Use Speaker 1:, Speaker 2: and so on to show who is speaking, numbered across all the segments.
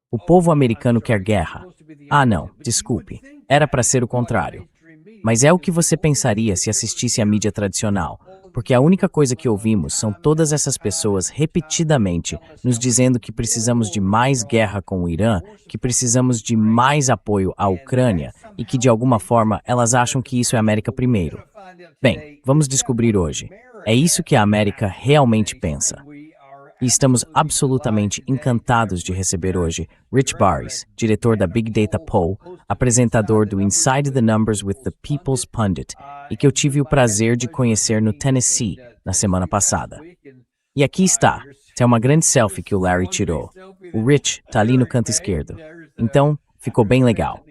Speaker 1: O povo americano quer guerra. Ah, não, desculpe. Era para ser o contrário. Mas é o que você pensaria se assistisse à mídia tradicional, porque a única coisa que ouvimos são todas essas pessoas repetidamente nos dizendo que precisamos de mais guerra com o Irã, que precisamos de mais apoio à Ucrânia e que, de alguma forma, elas acham que isso é América primeiro. Bem, vamos descobrir hoje. É isso que a América realmente pensa. E estamos absolutamente encantados de receber hoje Rich Baris, diretor da Big Data Poll, apresentador do Inside the Numbers with the People's Pundit, e que eu tive o prazer de conhecer no Tennessee na semana passada. E aqui está, tem uma grande selfie que o Larry tirou. O Rich está ali no canto esquerdo. Então, ficou bem legal.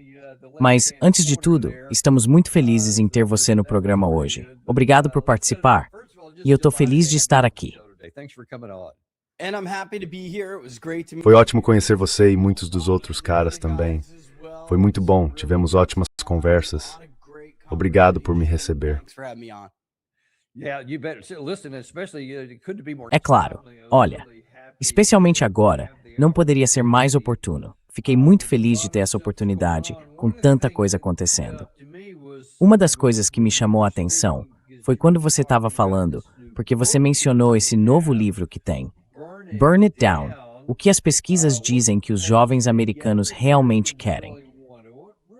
Speaker 1: Mas, antes de tudo, estamos muito felizes em ter você no programa hoje. Obrigado por participar. E eu estou feliz de estar aqui.
Speaker 2: Foi ótimo conhecer você e muitos dos outros caras também. Foi muito bom, tivemos ótimas conversas. Obrigado por me receber.
Speaker 1: É claro, olha, especialmente agora, não poderia ser mais oportuno. Fiquei muito feliz de ter essa oportunidade, com tanta coisa acontecendo. Uma das coisas que me chamou a atenção foi quando você estava falando, porque você mencionou esse novo livro que tem, Burn It Down, o que as pesquisas dizem que os jovens americanos realmente querem.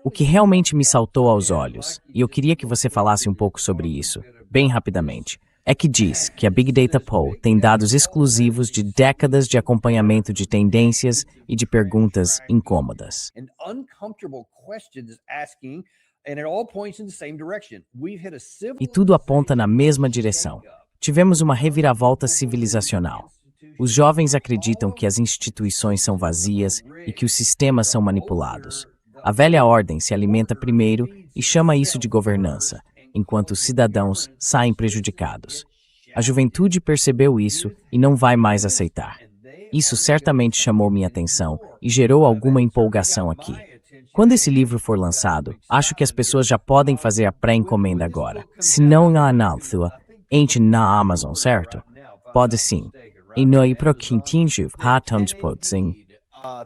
Speaker 1: O que realmente me saltou aos olhos, e eu queria que você falasse um pouco sobre isso, bem rapidamente, é que diz que a Big Data Poll tem dados exclusivos de décadas de acompanhamento de tendências e de perguntas incômodas. E tudo aponta na mesma direção. Tivemos uma reviravolta civilizacional. Os jovens acreditam que as instituições são vazias e que os sistemas são manipulados. A velha ordem se alimenta primeiro e chama isso de governança, enquanto os cidadãos saem prejudicados. A juventude percebeu isso e não vai mais aceitar. Isso certamente chamou minha atenção e gerou alguma empolgação aqui. Quando esse livro for lançado, acho que as pessoas já podem fazer a pré-encomenda agora. Se não na Analthua, enche na Amazon, certo? Pode sim. E no iproquintinho, hatons podsing.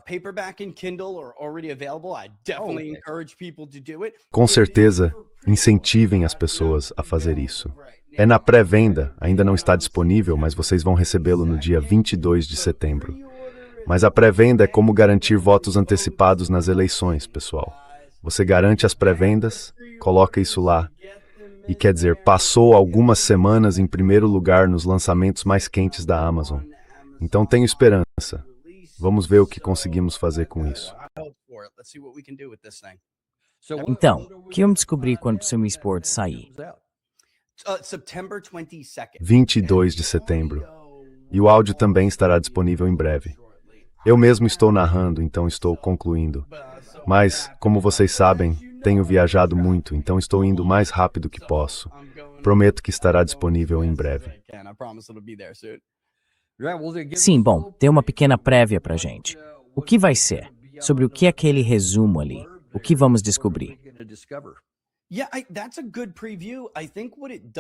Speaker 3: Paperback and Kindle are already available. I definitely encourage people to do it.
Speaker 2: Com certeza, incentivem as pessoas a fazer isso. É na pré-venda, ainda não está disponível, mas vocês vão recebê-lo no dia 22 de setembro. Mas a pré-venda é como garantir votos antecipados nas eleições, pessoal. Você garante as pré-vendas, coloca isso lá. E quer dizer, passou algumas semanas em primeiro lugar nos lançamentos mais quentes da Amazon. Então tenho esperança. Vamos ver o que conseguimos fazer com isso.
Speaker 1: Então, o que vamos descobrir quando seu Sport sair?
Speaker 2: 22 de setembro. E o áudio também estará disponível em breve. Eu mesmo estou narrando, então estou concluindo. Mas, como vocês sabem, tenho viajado muito, então estou indo o mais rápido que posso. Prometo que estará disponível em breve.
Speaker 1: Sim, bom, dê uma pequena prévia pra gente. O que vai ser? Sobre o que é aquele resumo ali? O que vamos descobrir?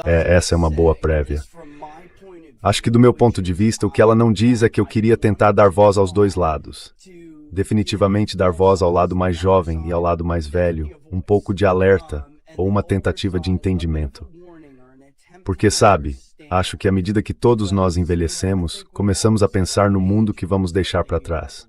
Speaker 2: Essa é uma boa prévia. Acho que do meu ponto de vista, o que ela não diz é que eu queria tentar dar voz aos dois lados. Definitivamente dar voz ao lado mais jovem e ao lado mais velho, um pouco de alerta ou uma tentativa de entendimento. Porque, sabe, acho que à medida que todos nós envelhecemos, começamos a pensar no mundo que vamos deixar para trás.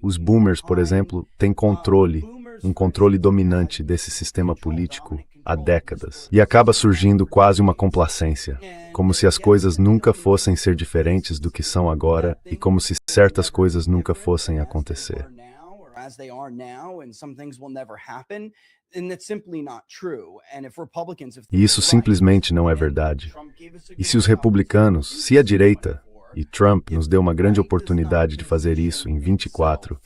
Speaker 2: Os boomers, por exemplo, têm controle, um controle dominante desse sistema político há décadas. E acaba surgindo quase uma complacência, como se as coisas nunca fossem ser diferentes do que são agora e como se certas coisas nunca fossem acontecer. E isso simplesmente não é verdade. E se os republicanos, se a direita, e Trump nos deu uma grande oportunidade de fazer isso em 24,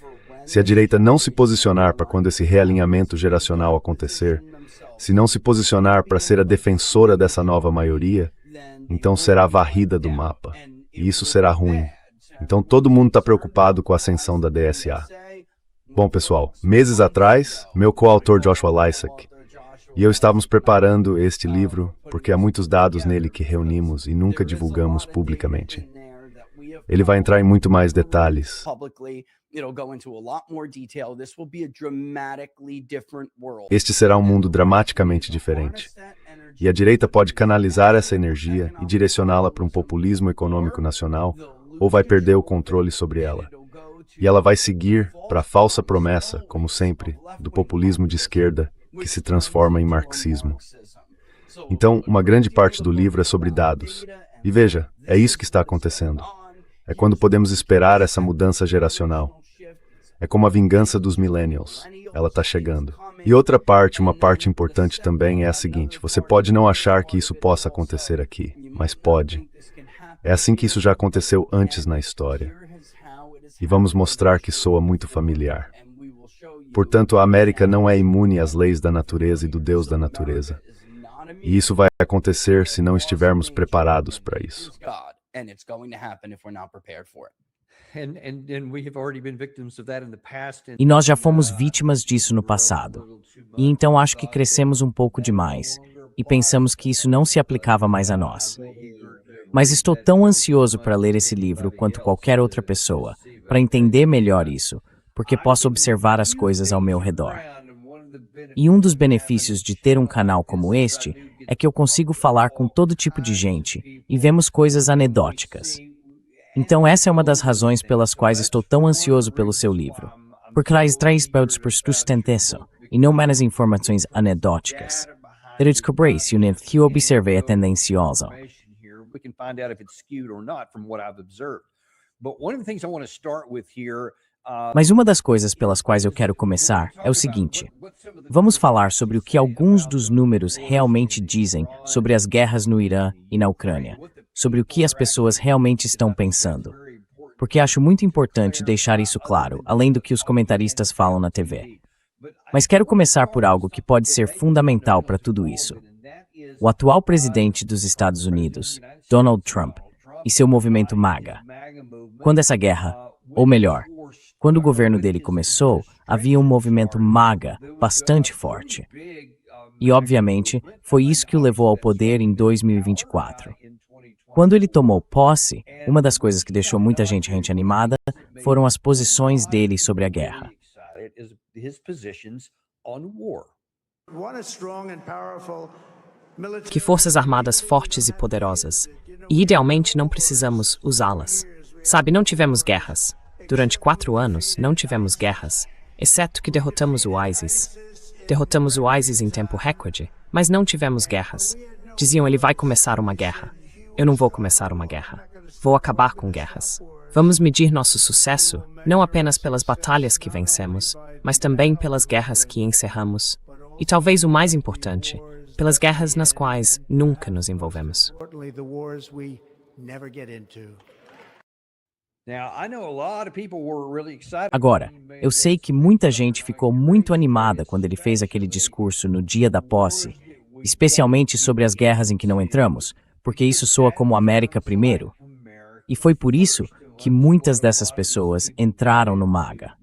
Speaker 2: se a direita não se posicionar para quando esse realinhamento geracional acontecer, se não se posicionar para ser a defensora dessa nova maioria, então será varrida do mapa. E isso será ruim. Então todo mundo está preocupado com a ascensão da DSA. Bom, pessoal, meses atrás, meu coautor Joshua Lysak e eu estávamos preparando este livro porque há muitos dados nele que reunimos e nunca divulgamos publicamente. Ele vai entrar em muito mais detalhes. Este será um mundo dramaticamente diferente. E a direita pode canalizar essa energia e direcioná-la para um populismo econômico nacional, ou vai perder o controle sobre ela. E ela vai seguir para a falsa promessa, como sempre, do populismo de esquerda, que se transforma em marxismo. Então, uma grande parte do livro é sobre dados. E veja, é isso que está acontecendo. É quando podemos esperar essa mudança geracional. É como a vingança dos millennials. Ela está chegando. E outra parte, uma parte importante também é a seguinte: você pode não achar que isso possa acontecer aqui, mas pode. É assim que isso já aconteceu antes na história. E vamos mostrar que soa muito familiar. Portanto, a América não é imune às leis da natureza e do Deus da natureza. E isso vai acontecer se não estivermos preparados para isso.
Speaker 1: E nós já fomos vítimas disso no passado. E então acho que crescemos um pouco demais e pensamos que isso não se aplicava mais a nós. Mas estou tão ansioso para ler esse livro quanto qualquer outra pessoa, para entender melhor isso, porque posso observar as coisas ao meu redor. E um dos benefícios de ter um canal como este é que eu consigo falar com todo tipo de gente e vemos coisas anedóticas. Então essa é uma das razões pelas quais estou tão ansioso pelo seu livro. Porque traz dados por sustentação e não menos informações anedóticas. Eu descobri se o que observei é tendencioso.
Speaker 4: We can find out if it's skewed or not from what I've observed. But one of the things I want to start with here.
Speaker 1: Mas uma das coisas pelas quais eu quero começar é o seguinte: vamos falar sobre o que alguns dos números realmente dizem sobre as guerras no Irã e na Ucrânia, sobre o que as pessoas realmente estão pensando. Porque acho muito importante deixar isso claro, além do que os comentaristas falam na TV. Mas quero começar por algo que pode ser fundamental para tudo isso. O atual presidente dos Estados Unidos, Donald Trump, e seu movimento MAGA. Quando essa guerra, ou melhor, quando o governo dele começou, havia um movimento MAGA bastante forte. E, obviamente, foi isso que o levou ao poder em 2024. Quando ele tomou posse, uma das coisas que deixou muita gente animada foram as posições dele sobre a guerra.
Speaker 5: Que forças armadas fortes e poderosas. E idealmente não precisamos usá-las. Sabe, não tivemos guerras. Durante 4 anos, não tivemos guerras, exceto que derrotamos o ISIS. Derrotamos o ISIS em tempo recorde, mas não tivemos guerras. Diziam, ele vai começar uma guerra. Eu não vou começar uma guerra. Vou acabar com guerras. Vamos medir nosso sucesso, não apenas pelas batalhas que vencemos, mas também pelas guerras que encerramos. E talvez o mais importante, pelas guerras nas quais nunca nos envolvemos.
Speaker 1: Agora, eu sei que muita gente ficou muito animada quando ele fez aquele discurso no dia da posse, especialmente sobre as guerras em que não entramos, porque isso soa como América primeiro. E foi por isso que muitas dessas pessoas entraram no MAGA.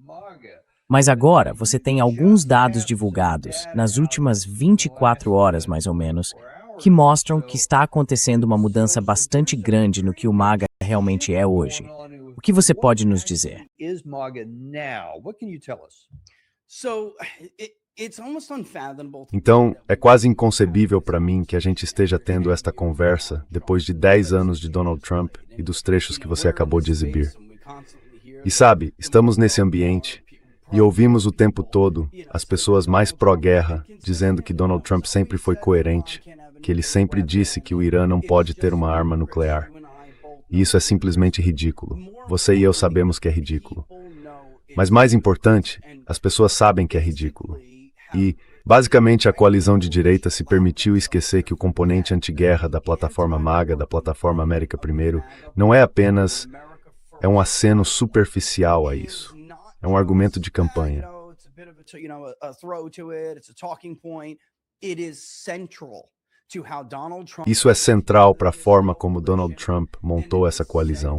Speaker 1: Mas agora você tem alguns dados divulgados, nas últimas 24 horas mais ou menos, que mostram que está acontecendo uma mudança bastante grande no que o MAGA realmente é hoje. O que você pode nos dizer?
Speaker 2: Então, é quase inconcebível para mim que a gente esteja tendo esta conversa depois de 10 anos de Donald Trump e dos trechos que você acabou de exibir. E sabe, estamos nesse ambiente e ouvimos o tempo todo as pessoas mais pró-guerra dizendo que Donald Trump sempre foi coerente, que ele sempre disse que o Irã não pode ter uma arma nuclear. E isso é simplesmente ridículo. Você e eu sabemos que é ridículo. Mas mais importante, as pessoas sabem que é ridículo. E, basicamente, a coalizão de direita se permitiu esquecer que o componente anti-guerra da plataforma MAGA, da plataforma América Primeiro, não é apenas um aceno superficial a isso. É um argumento de campanha. Isso é central para a forma como Donald Trump montou essa coalizão.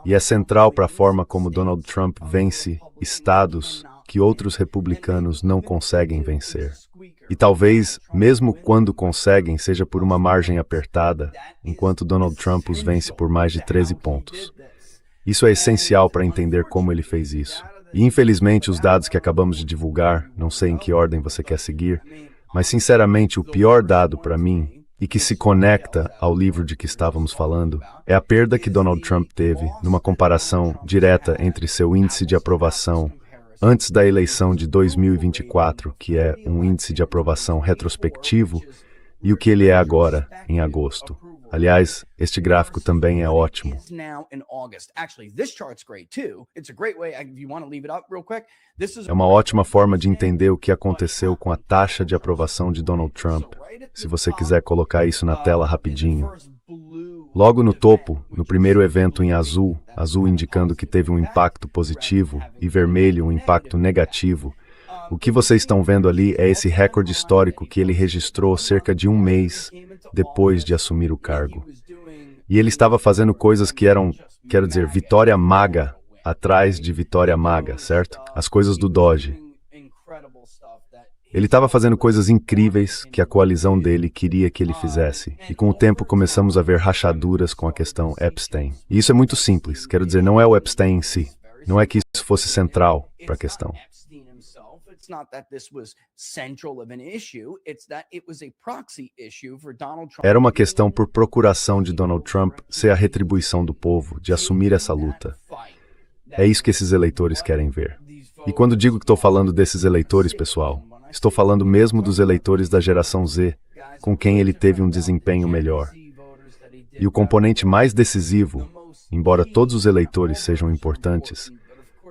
Speaker 2: E é central para a forma como Donald Trump vence estados que outros republicanos não conseguem vencer. E talvez, mesmo quando conseguem, seja por uma margem apertada, enquanto Donald Trump os vence por mais de 13 pontos. Isso é essencial para entender como ele fez isso. E infelizmente os dados que acabamos de divulgar, não sei em que ordem você quer seguir, mas sinceramente o pior dado para mim, e que se conecta ao livro de que estávamos falando, é a perda que Donald Trump teve numa comparação direta entre seu índice de aprovação antes da eleição de 2024, que é um índice de aprovação retrospectivo, e o que ele é agora, em agosto. Aliás, este gráfico também é ótimo. É uma ótima forma de entender o que aconteceu com a taxa de aprovação de Donald Trump, se você quiser colocar isso na tela rapidinho. Logo no topo, no primeiro evento em azul, azul indicando que teve um impacto positivo e vermelho um impacto negativo, o que vocês estão vendo ali é esse recorde histórico que ele registrou cerca de um mês depois de assumir o cargo. E ele estava fazendo coisas que eram, quero dizer, vitória maga atrás de vitória maga, certo? As coisas do Doge. Ele estava fazendo coisas incríveis que a coalizão dele queria que ele fizesse. E com o tempo começamos a ver rachaduras com a questão Epstein. E isso é muito simples, quero dizer, não é o Epstein em si. Não é que isso fosse central para a questão. Era uma questão por procuração de Donald Trump ser a retribuição do povo, de assumir essa luta. É isso que esses eleitores querem ver. E quando digo que estou falando desses eleitores, pessoal, estou falando mesmo dos eleitores da geração Z, com quem ele teve um desempenho melhor. E o componente mais decisivo, embora todos os eleitores sejam importantes,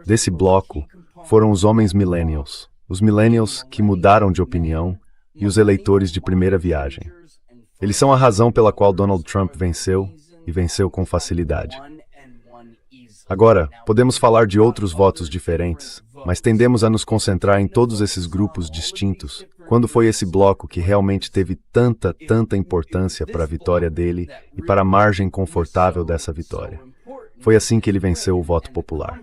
Speaker 2: desse bloco foram os homens millennials. Os millennials que mudaram de opinião e os eleitores de primeira viagem. Eles são a razão pela qual Donald Trump venceu e venceu com facilidade. Agora, podemos falar de outros votos diferentes, mas tendemos a nos concentrar em todos esses grupos distintos. Quando foi esse bloco que realmente teve tanta importância para a vitória dele e para a margem confortável dessa vitória? Foi assim que ele venceu o voto popular.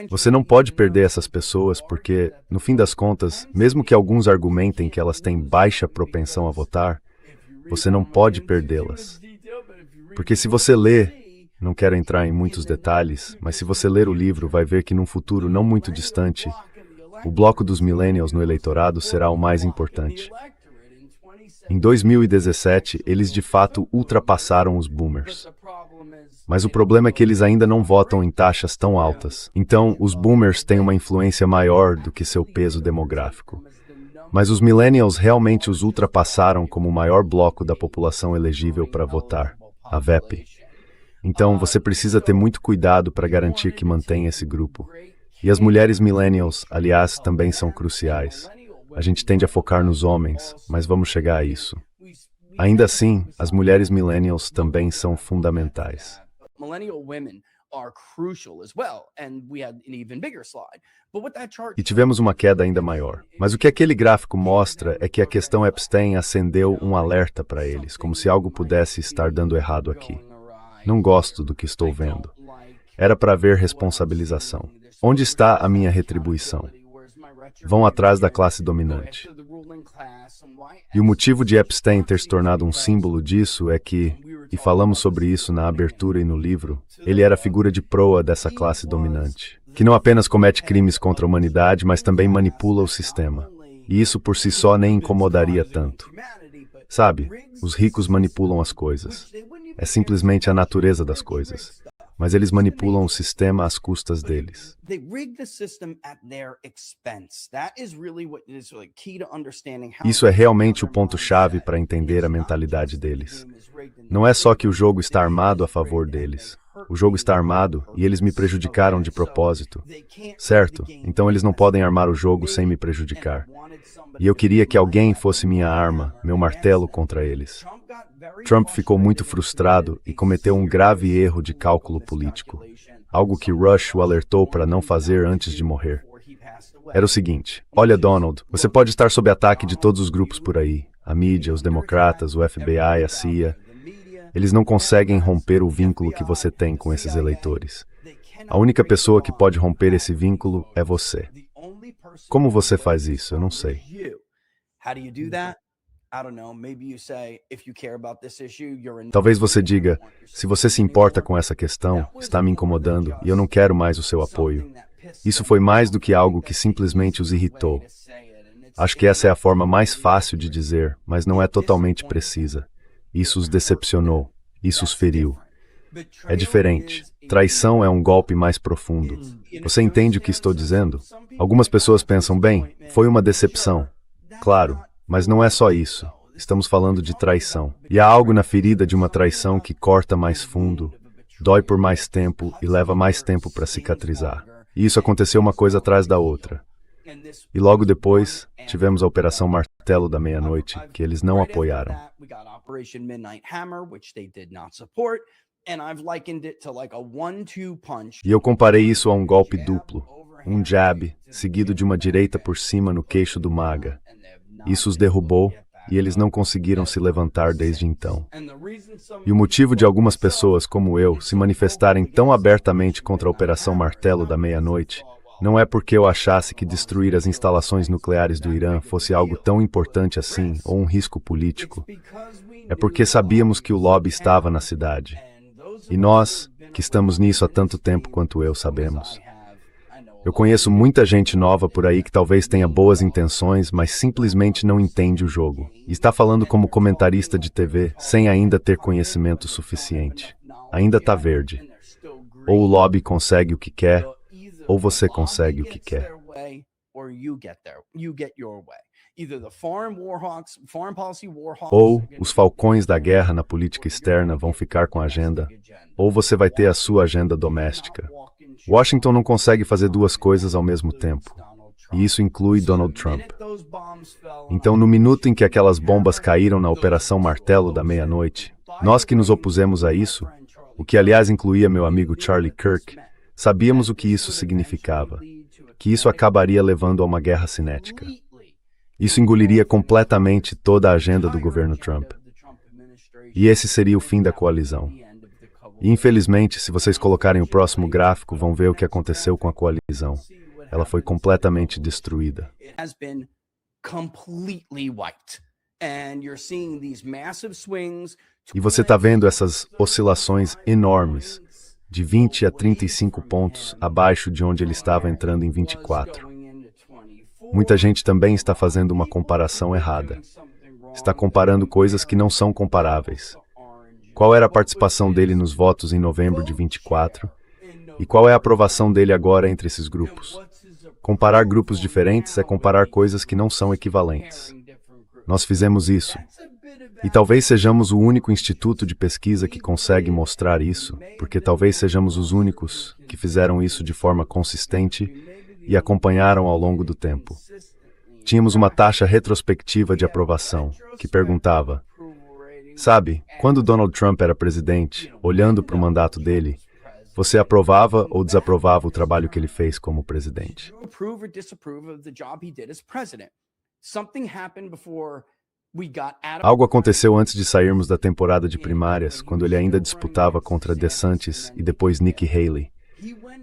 Speaker 2: Você não pode perder essas pessoas porque, no fim das contas, mesmo que alguns argumentem que elas têm baixa propensão a votar, você não pode perdê-las. Porque se você lê, não quero entrar em muitos detalhes, mas se você ler o livro, vai ver que num futuro não muito distante, o bloco dos millennials no eleitorado será o mais importante. Em 2017, eles de fato ultrapassaram os boomers. Mas o problema é que eles ainda não votam em taxas tão altas. Então, os boomers têm uma influência maior do que seu peso demográfico. Mas os millennials realmente os ultrapassaram como o maior bloco da população elegível para votar, a VEP. Então, você precisa ter muito cuidado para garantir que mantenha esse grupo. E as mulheres millennials, aliás, também são cruciais. A gente tende a focar nos homens, mas vamos chegar a isso. Ainda assim, as mulheres millennials também são fundamentais. E tivemos uma queda ainda maior. Mas o que aquele gráfico mostra é que a questão Epstein acendeu um alerta para eles, como se algo pudesse estar dando errado aqui. Não gosto do que estou vendo. Era para haver responsabilização. Onde está a minha retribuição? Vão atrás da classe dominante. E o motivo de Epstein ter se tornado um símbolo disso é que, e falamos sobre isso na abertura e no livro, ele era a figura de proa dessa classe dominante, que não apenas comete crimes contra a humanidade, mas também manipula o sistema. E isso por si só nem incomodaria tanto. Sabe, os ricos manipulam as coisas. É simplesmente a natureza das coisas. Mas eles manipulam o sistema às custas deles. Isso é realmente o ponto-chave para entender a mentalidade deles. Não é só que o jogo está armado a favor deles. O jogo está armado e eles me prejudicaram de propósito. Certo? Então eles não podem armar o jogo sem me prejudicar. E eu queria que alguém fosse minha arma, meu martelo contra eles. Trump ficou muito frustrado e cometeu um grave erro de cálculo político, algo que Rush o alertou para não fazer antes de morrer. Era o seguinte: olha, Donald, você pode estar sob ataque de todos os grupos por aí, a mídia, os democratas, o FBI, a CIA. Eles não conseguem romper o vínculo que você tem com esses eleitores. A única pessoa que pode romper esse vínculo é você. Como você faz isso? Eu não sei. Talvez você diga, se você se importa com essa questão, está me incomodando e eu não quero mais o seu apoio. Isso foi mais do que algo que simplesmente os irritou. Acho que essa é a forma mais fácil de dizer, mas não é totalmente precisa. Isso os decepcionou, isso os feriu. É diferente. Traição é um golpe mais profundo. Você entende o que estou dizendo? Algumas pessoas pensam, bem, foi uma decepção. Claro, mas não é só isso. Estamos falando de traição. E há algo na ferida de uma traição que corta mais fundo, dói por mais tempo e leva mais tempo para cicatrizar. E isso aconteceu uma coisa atrás da outra. E logo depois, tivemos a Operação Martelo da Meia-Noite, que eles não apoiaram. E eu comparei isso a um golpe duplo, um jab, seguido de uma direita por cima no queixo do MAGA. Isso os derrubou e eles não conseguiram se levantar desde então. E o motivo de algumas pessoas, como eu, se manifestarem tão abertamente contra a Operação Martelo da Meia-Noite não é porque eu achasse que destruir as instalações nucleares do Irã fosse algo tão importante assim ou um risco político. É porque sabíamos que o lobby estava na cidade. E nós, que estamos nisso há tanto tempo quanto eu, sabemos. Eu conheço muita gente nova por aí que talvez tenha boas intenções, mas simplesmente não entende o jogo. E está falando como comentarista de TV, sem ainda ter conhecimento suficiente. Ainda está verde. Ou o lobby consegue o que quer, ou você consegue o que quer. Ou os falcões da guerra na política externa vão ficar com a agenda, ou você vai ter a sua agenda doméstica. Washington não consegue fazer duas coisas ao mesmo tempo, e isso inclui Donald Trump. Então, no minuto em que aquelas bombas caíram na Operação Martelo da Meia-Noite, nós que nos opusemos a isso, o que aliás incluía meu amigo Charlie Kirk, sabíamos o que isso significava, que isso acabaria levando a uma guerra cinética. Isso engoliria completamente toda a agenda do governo Trump. E esse seria o fim da coalizão. E infelizmente, se vocês colocarem o próximo gráfico, vão ver o que aconteceu com a coalizão. Ela foi completamente destruída. E você está vendo essas oscilações enormes, de 20 a 35 pontos abaixo de onde ele estava entrando em 24. Muita gente também está fazendo uma comparação errada. Está comparando coisas que não são comparáveis. Qual era a participação dele nos votos em novembro de 24? E qual é a aprovação dele agora entre esses grupos? Comparar grupos diferentes é comparar coisas que não são equivalentes. Nós fizemos isso. E talvez sejamos o único instituto de pesquisa que consegue mostrar isso, porque talvez sejamos os únicos que fizeram isso de forma consistente e acompanharam ao longo do tempo. Tínhamos uma taxa retrospectiva de aprovação, que perguntava, sabe, quando Donald Trump era presidente, olhando para o mandato dele, você aprovava ou desaprovava o trabalho que ele fez como presidente? Algo aconteceu antes de sairmos da temporada de primárias, quando ele ainda disputava contra DeSantis e depois Nikki Haley.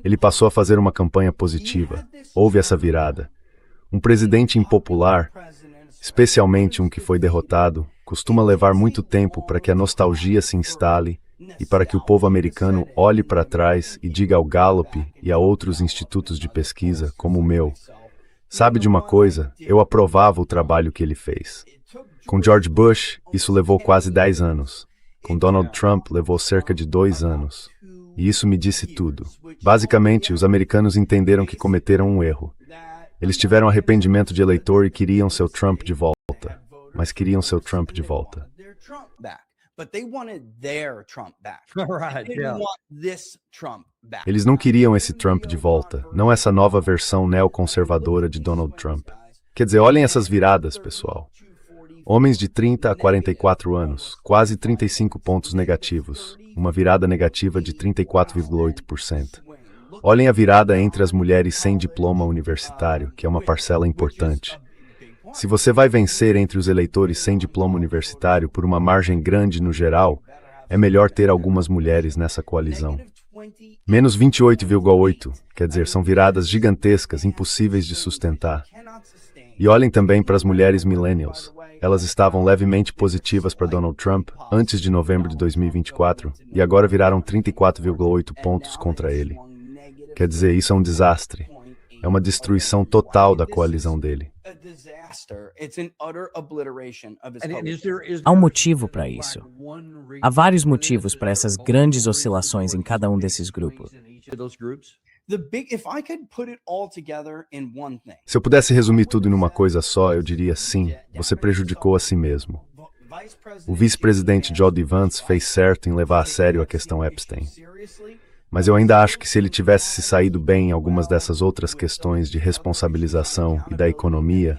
Speaker 2: Ele passou a fazer uma campanha positiva. Houve essa virada. Um presidente impopular, especialmente um que foi derrotado, costuma levar muito tempo para que a nostalgia se instale e para que o povo americano olhe para trás e diga ao Gallup e a outros institutos de pesquisa, como o meu, sabe de uma coisa, eu aprovava o trabalho que ele fez. Com George Bush, isso levou quase 10 anos. Com Donald Trump, levou cerca de 2 anos. E isso me disse tudo. Basicamente, os americanos entenderam que cometeram um erro. Eles tiveram arrependimento de eleitor e queriam seu Trump de volta. Mas queriam seu Trump de volta. Eles não queriam esse Trump de volta, não essa nova versão neoconservadora de Donald Trump. Quer dizer, olhem essas viradas, pessoal. Homens de 30 a 44 anos, quase 35 pontos negativos, uma virada negativa de 34,8%. Olhem a virada entre as mulheres sem diploma universitário, que é uma parcela importante. Se você vai vencer entre os eleitores sem diploma universitário por uma margem grande no geral, é melhor ter algumas mulheres nessa coalizão. Menos 28,8, quer dizer, são viradas gigantescas, impossíveis de sustentar. E olhem também para as mulheres millennials. Elas estavam levemente positivas para Donald Trump antes de novembro de 2024 e agora viraram 34,8 pontos contra ele. Quer dizer, isso é um desastre. É uma destruição total da coalizão dele.
Speaker 1: Há um motivo para isso. Há vários motivos para essas grandes oscilações em cada um desses grupos.
Speaker 2: Se eu pudesse resumir tudo em uma coisa só, eu diria sim, você prejudicou a si mesmo. O vice-presidente J.D. Vance fez certo em levar a sério a questão Epstein. Mas eu ainda acho que se ele tivesse se saído bem em algumas dessas outras questões de responsabilização e da economia,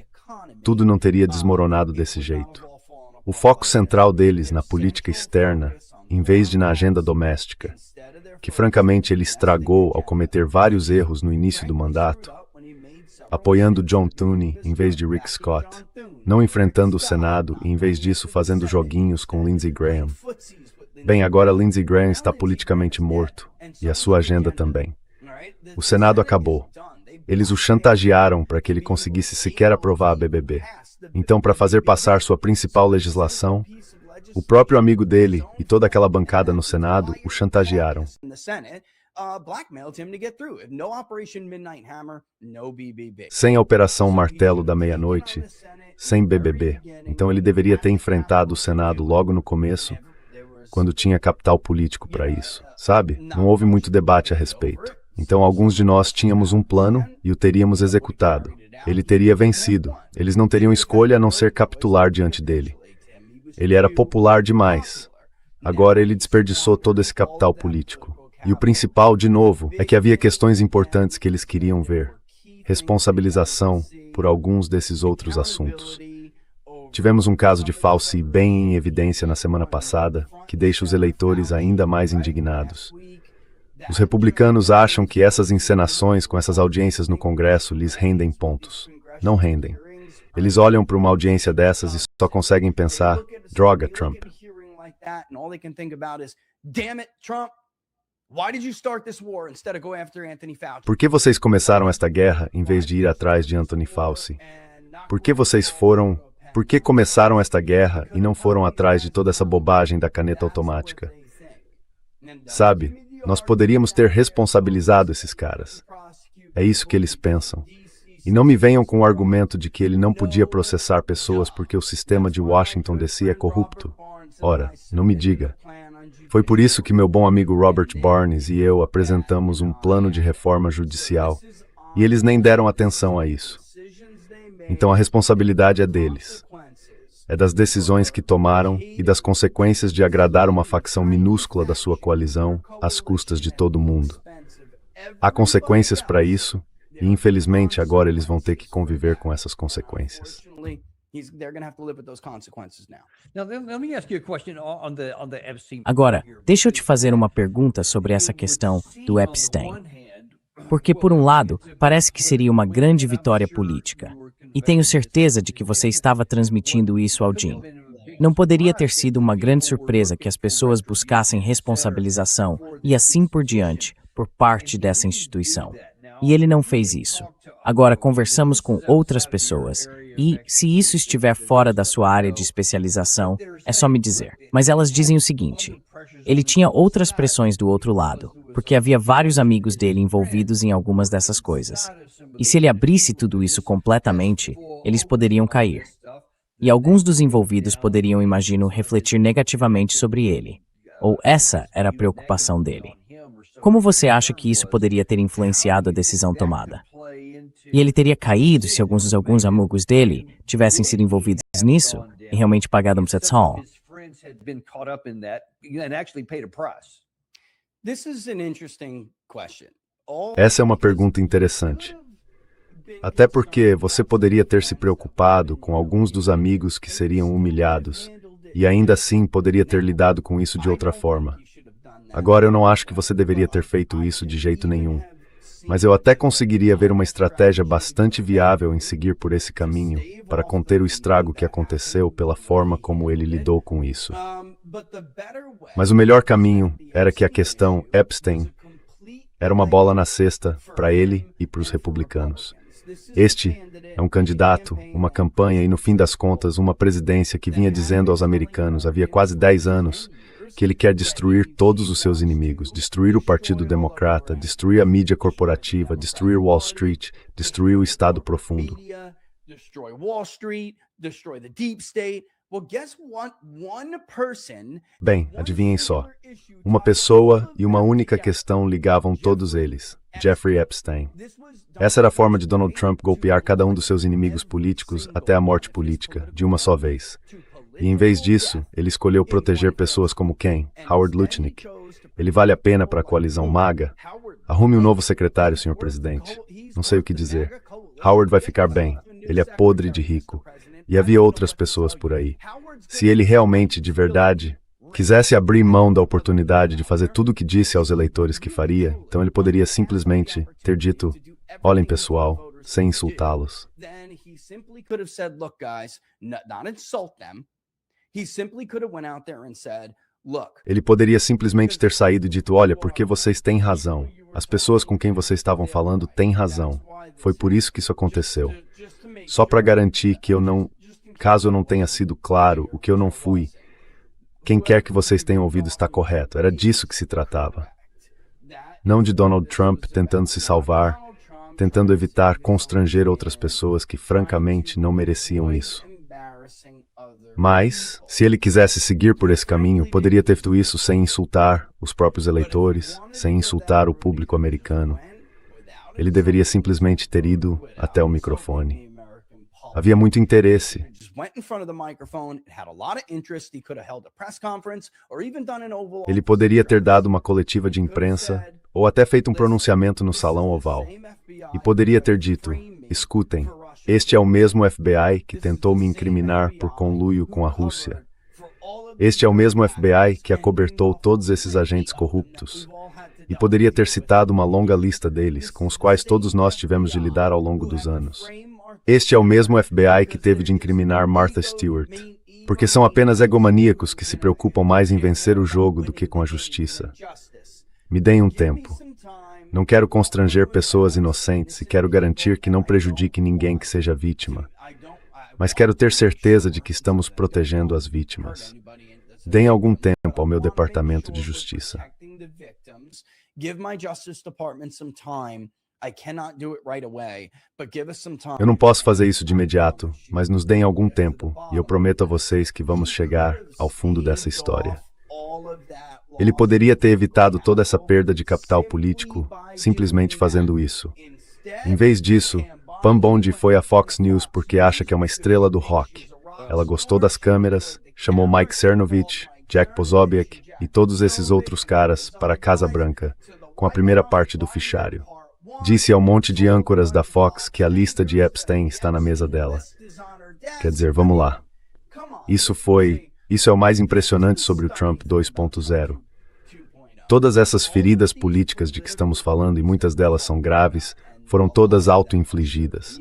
Speaker 2: tudo não teria desmoronado desse jeito. O foco central deles na política externa, em vez de na agenda doméstica, que francamente ele estragou ao cometer vários erros no início do mandato, apoiando John Thune em vez de Rick Scott, não enfrentando o Senado e em vez disso fazendo joguinhos com Lindsey Graham. Bem, agora Lindsey Graham está politicamente morto, e a sua agenda também. O Senado acabou. Eles o chantagearam para que ele conseguisse sequer aprovar a BBB. Então, para fazer passar sua principal legislação, o próprio amigo dele e toda aquela bancada no Senado o chantagearam. Sem a Operação Martelo da Meia-Noite, sem BBB. Então ele deveria ter enfrentado o Senado logo no começo, quando tinha capital político para isso, sabe? Não houve muito debate a respeito. Então alguns de nós tínhamos um plano e o teríamos executado. Ele teria vencido. Eles não teriam escolha a não ser capitular diante dele. Ele era popular demais. Agora ele desperdiçou todo esse capital político. E o principal, de novo, é que havia questões importantes que eles queriam ver. Responsabilização por alguns desses outros assuntos. Tivemos um caso de Fauci bem em evidência na semana passada, que deixa os eleitores ainda mais indignados. Os republicanos acham que essas encenações com essas audiências no Congresso lhes rendem pontos. Não rendem. Eles olham para uma audiência dessas e só conseguem pensar, droga, Trump. Por que vocês começaram esta guerra em vez de ir atrás de Anthony Fauci? Por que começaram esta guerra e não foram atrás de toda essa bobagem da caneta automática? Sabe, nós poderíamos ter responsabilizado esses caras. É isso que eles pensam. E não me venham com o argumento de que ele não podia processar pessoas porque o sistema de Washington DC é corrupto. Ora, não me diga. Foi por isso que meu bom amigo Robert Barnes e eu apresentamos um plano de reforma judicial. E eles nem deram atenção a isso. Então a responsabilidade é deles. É das decisões que tomaram e das consequências de agradar uma facção minúscula da sua coalizão às custas de todo mundo. Há consequências para isso e, infelizmente, agora eles vão ter que conviver com essas consequências.
Speaker 1: Agora, deixa eu te fazer uma pergunta sobre essa questão do Epstein. Porque, por um lado, parece que seria uma grande vitória política. E tenho certeza de que você estava transmitindo isso ao Jim. Não poderia ter sido uma grande surpresa que as pessoas buscassem responsabilização e assim por diante, por parte dessa instituição. E ele não fez isso. Agora conversamos com outras pessoas e, se isso estiver fora da sua área de especialização, é só me dizer. Mas elas dizem o seguinte: ele tinha outras pressões do outro lado, porque havia vários amigos dele envolvidos em algumas dessas coisas. E se ele abrisse tudo isso completamente, eles poderiam cair. E alguns dos envolvidos poderiam, imagino, refletir negativamente sobre ele. Ou essa era a preocupação dele. Como você acha que isso poderia ter influenciado a decisão tomada? E ele teria caído se alguns amigos dele tivessem sido envolvidos nisso e realmente pagado um Hall?
Speaker 2: Essa é uma pergunta interessante. Até porque você poderia ter se preocupado com alguns dos amigos que seriam humilhados e ainda assim poderia ter lidado com isso de outra forma. Agora eu não acho que você deveria ter feito isso de jeito nenhum, mas eu até conseguiria ver uma estratégia bastante viável em seguir por esse caminho para conter o estrago que aconteceu pela forma como ele lidou com isso. Mas o melhor caminho era que a questão Epstein era uma bola na cesta para ele e para os republicanos. Este é um candidato, uma campanha e, no fim das contas, uma presidência que vinha dizendo aos americanos havia quase 10 anos que ele quer destruir todos os seus inimigos, destruir o Partido Democrata, destruir a mídia corporativa, destruir Wall Street, destruir o Estado profundo.
Speaker 3: Destroy Wall Street, destroy the deep state. Well, guess what? One person.
Speaker 2: Bem, adivinhem só. Uma pessoa e uma única questão ligavam todos eles: Jeffrey Epstein. Essa era a forma de Donald Trump golpear cada um dos seus inimigos políticos até a morte política, de uma só vez. E em vez disso, ele escolheu proteger pessoas como quem? Howard Lutnick. Ele vale a pena para a coalizão MAGA? Arrume um novo secretário, senhor presidente. Não sei o que dizer. Howard vai ficar bem. Ele é podre de rico. E havia outras pessoas por aí. Se ele realmente, de verdade, quisesse abrir mão da oportunidade de fazer tudo o que disse aos eleitores que faria, então ele poderia simplesmente ter dito: olhem, pessoal, sem insultá-los. Ele poderia simplesmente ter saído e dito: olha, porque vocês têm razão. As pessoas com quem vocês estavam falando têm razão. Foi por isso que isso aconteceu. Só para garantir que caso eu não tenha sido claro, o que eu não fui, quem quer que vocês tenham ouvido está correto. Era disso que se tratava. Não de Donald Trump tentando se salvar, tentando evitar constranger outras pessoas que, francamente, não mereciam isso. Mas, se ele quisesse seguir por esse caminho, poderia ter feito isso sem insultar os próprios eleitores, sem insultar o público americano. Ele deveria simplesmente ter ido até o microfone. Havia muito interesse. Ele poderia ter dado uma coletiva de imprensa ou até feito um pronunciamento no Salão Oval. E poderia ter dito: escutem, este é o mesmo FBI que tentou me incriminar por conluio com a Rússia. Este é o mesmo FBI que acobertou todos esses agentes corruptos. E poderia ter citado uma longa lista deles, com os quais todos nós tivemos de lidar ao longo dos anos. Este é o mesmo FBI que teve de incriminar Martha Stewart, porque são apenas egomaníacos que se preocupam mais em vencer o jogo do que com a justiça. Me deem um tempo. Não quero constranger pessoas inocentes e quero garantir que não prejudique ninguém que seja vítima. Mas quero ter certeza de que estamos protegendo as vítimas. Deem algum tempo ao meu Departamento de Justiça. Eu não posso fazer isso de imediato, mas nos deem algum tempo, e eu prometo a vocês que vamos chegar ao fundo dessa história. Ele poderia ter evitado toda essa perda de capital político simplesmente fazendo isso. Em vez disso, Pam Bondi foi à Fox News porque acha que é uma estrela do rock. Ela gostou das câmeras, chamou Mike Cernovich, Jack Posobiec e todos esses outros caras para a Casa Branca, com a primeira parte do fichário. Disse a um monte de âncoras da Fox que a lista de Epstein está na mesa dela. Quer dizer, vamos lá. Isso é o mais impressionante sobre o Trump 2.0. Todas essas feridas políticas de que estamos falando, e muitas delas são graves, foram todas auto-infligidas.